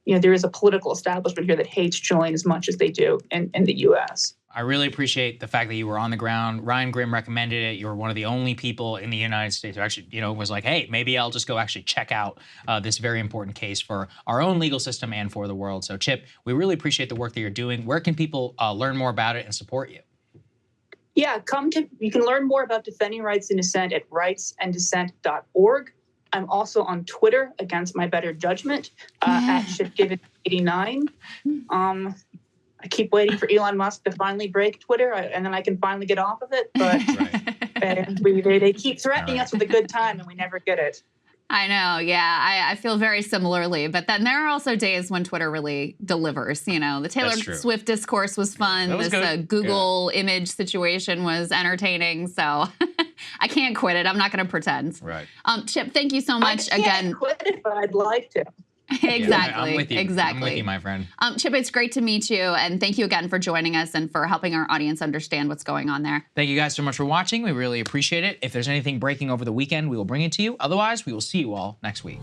there is a political establishment here that hates Julian as much as they do in the U.S. I really appreciate the fact that you were on the ground. Ryan Grimm recommended it. You were one of the only people in the United States who actually, was like, hey, maybe I'll just go actually check out this very important case for our own legal system and for the world. So, Chip, we really appreciate the work that you're doing. Where can people learn more about it and support you? Yeah, you can learn more about defending rights in dissent at rightsanddissent.org. I'm also on Twitter against my better judgment at ShipGiven89. I keep waiting for Elon Musk to finally break Twitter, and then I can finally get off of it. But they keep threatening us with a good time, and we never get it. I know, yeah. I feel very similarly. But then there are also days when Twitter really delivers. The Taylor Swift discourse was fun. Yeah, this Google image situation was entertaining. So I can't quit it. I'm not going to pretend. Right. Chip, thank you so much I can't quit it, but I'd like to. Exactly. I'm with you. Exactly. I'm with you, my friend. Chip, it's great to meet you, and thank you again for joining us and for helping our audience understand what's going on there. Thank you guys so much for watching. We really appreciate it. If there's anything breaking over the weekend, we will bring it to you. Otherwise, we will see you all next week.